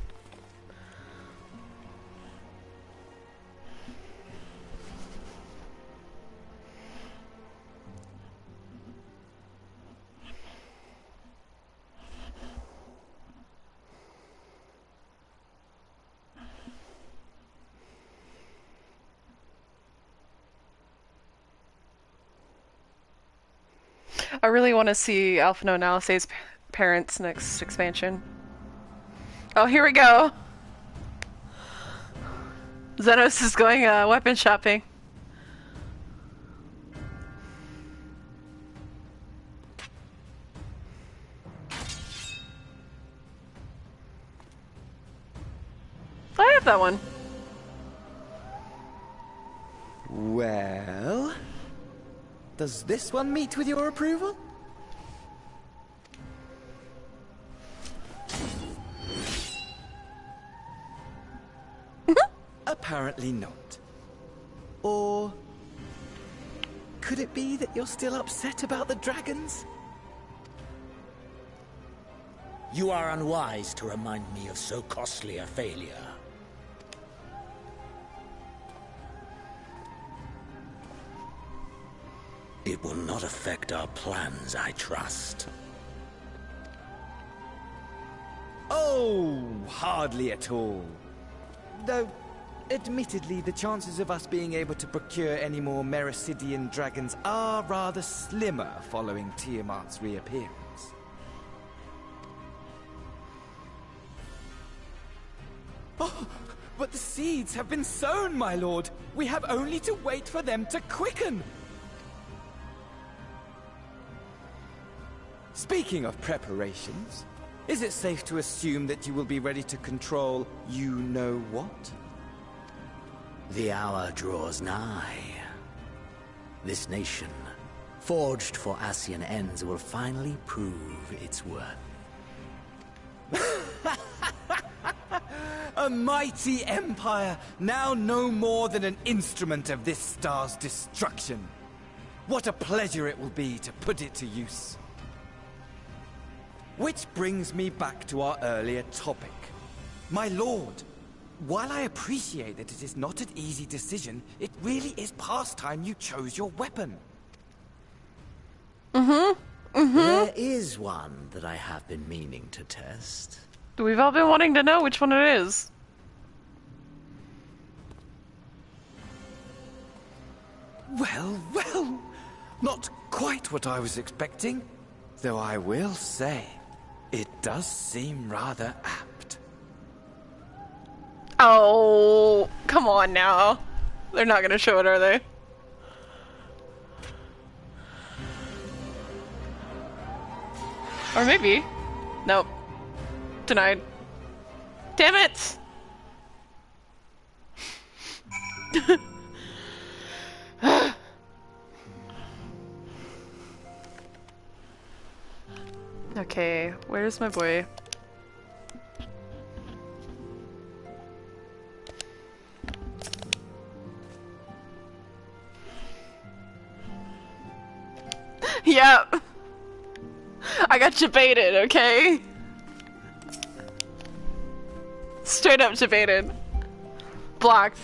I really want to see Alphino Nalise's parents next expansion. Oh, here we go! Xenos is going weapon shopping. I have that one. Well, does this one meet with your approval? apparently not. Or could it be that you're still upset about the dragons? You are unwise to remind me of so costly a failure. It will not affect our plans, I trust. Oh, hardly at all. Though, admittedly, the chances of us being able to procure any more Mericidian dragons are rather slimmer following Tiamat's reappearance. Oh, but the seeds have been sown, my lord. We have only to wait for them to quicken. Speaking of preparations, is it safe to assume that you will be ready to control you-know-what? The hour draws nigh. This nation, forged for Ascian ends, will finally prove its worth. A mighty empire, now no more than an instrument of this star's destruction. What a pleasure it will be to put it to use. Which brings me back to our earlier topic. My lord, while I appreciate that it is not an easy decision, it really is past time you chose your weapon. There is one that I have been meaning to test. We've all been wanting to know which one it is. Well, well, not quite what I was expecting. Though I will say, it does seem rather apt. Oh, come on now. They're not gonna show it, are they? Or maybe. Nope. Denied. Damn it! Okay, where's my boy? Yep. I got you baited, okay? Straight up debated. Blocked.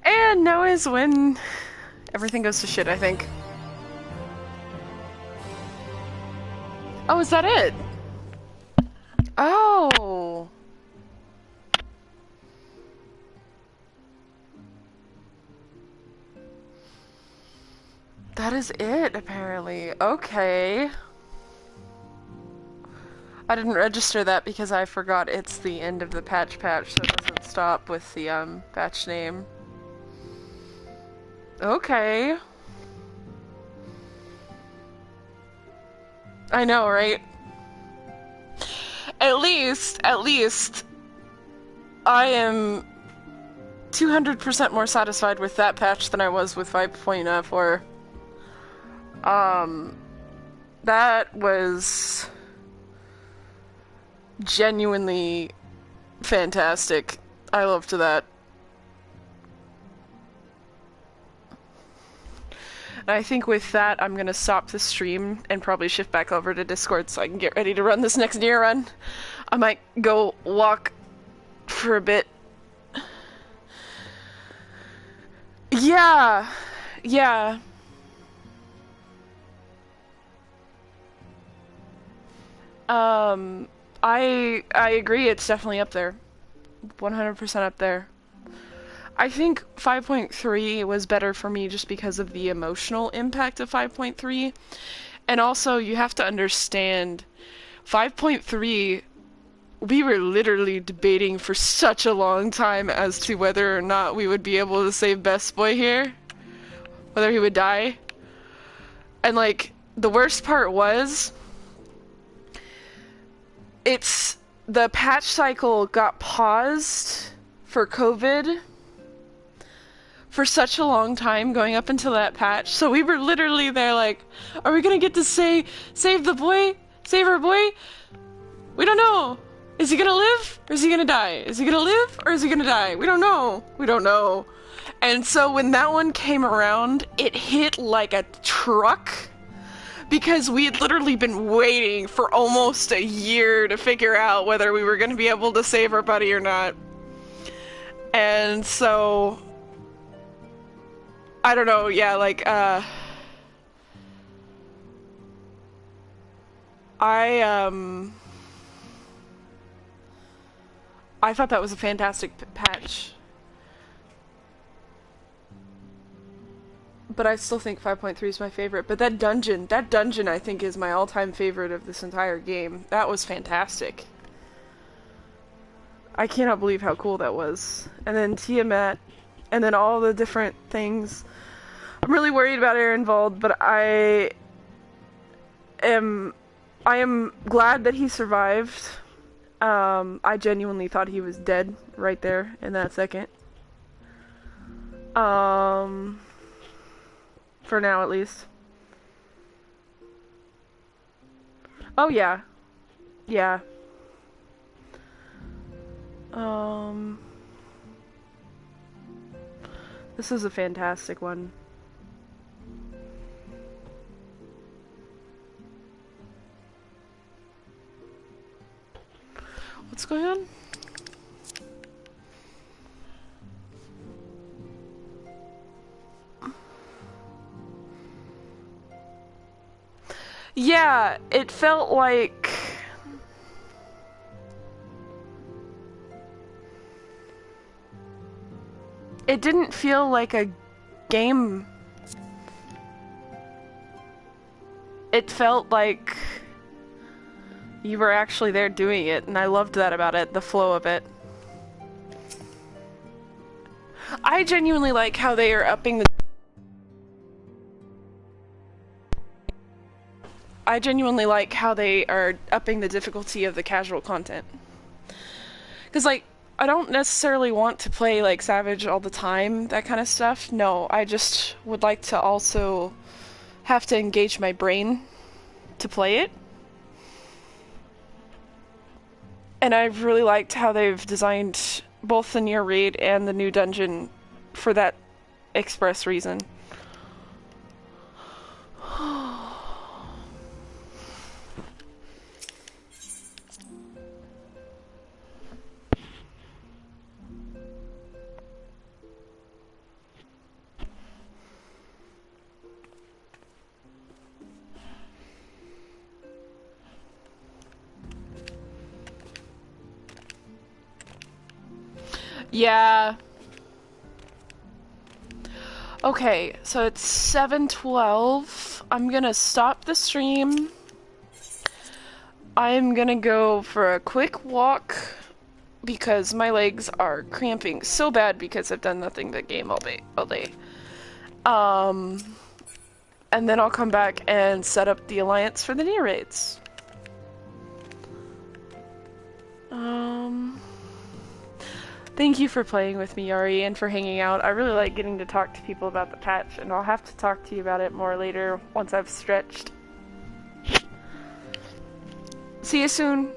And now is when everything goes to shit, I think. Oh, is that it? Oh. That is it, apparently. Okay. I didn't register that because I forgot it's the end of the patch, so it doesn't stop with the patch name. Okay. I know, right? At least, I am 200% more satisfied with that patch than I was with 5.4. That was genuinely fantastic. I loved that. And I think with that, I'm gonna stop the stream and probably shift back over to Discord so I can get ready to run this next near run. I might go walk for a bit. Yeah. I agree, it's definitely up there. 100% up there. I think 5.3 was better for me just because of the emotional impact of 5.3. And also, you have to understand, 5.3, we were literally debating for such a long time as to whether or not we would be able to save Best Boy here. Whether he would die. And, like, the worst part was, the patch cycle got paused for COVID for such a long time going up until that patch. So we were literally there like, are we gonna get to save the boy? Save our boy? We don't know. Is he gonna live or is he gonna die? Is he gonna live or is he gonna die? We don't know. We don't know. And so when that one came around, it hit like a truck. Because we had literally been waiting for almost a year to figure out whether we were going to be able to save our buddy or not. And so, I don't know, yeah, like, I thought that was a fantastic patch. But I still think 5.3 is my favorite. But that dungeon I think is my all-time favorite of this entire game. That was fantastic. I cannot believe how cool that was. And then Tiamat, and then all the different things. I'm really worried about Ehrenwald, but I am glad that he survived. I genuinely thought he was dead right there in that second. For now, at least. Oh, yeah. Yeah. This is a fantastic one. What's going on? Yeah, it felt like... It didn't feel like a game. It felt like you were actually there doing it, and I loved that about it, the flow of it. I genuinely like how they are upping the... I genuinely like how they are upping the difficulty of the casual content. Because, like, I don't necessarily want to play, like, Savage all the time, that kind of stuff. No, I just would like to also have to engage my brain to play it. And I've really liked how they've designed both the near raid and the new dungeon for that express reason. Yeah. Okay, so it's 7:12. I'm gonna stop the stream. I'm gonna go for a quick walk because my legs are cramping so bad because I've done nothing but game all day. And then I'll come back and set up the alliance for the near raids. Thank you for playing with me, Yari, and for hanging out. I really like getting to talk to people about the patch, and I'll have to talk to you about it more later once I've stretched. See you soon.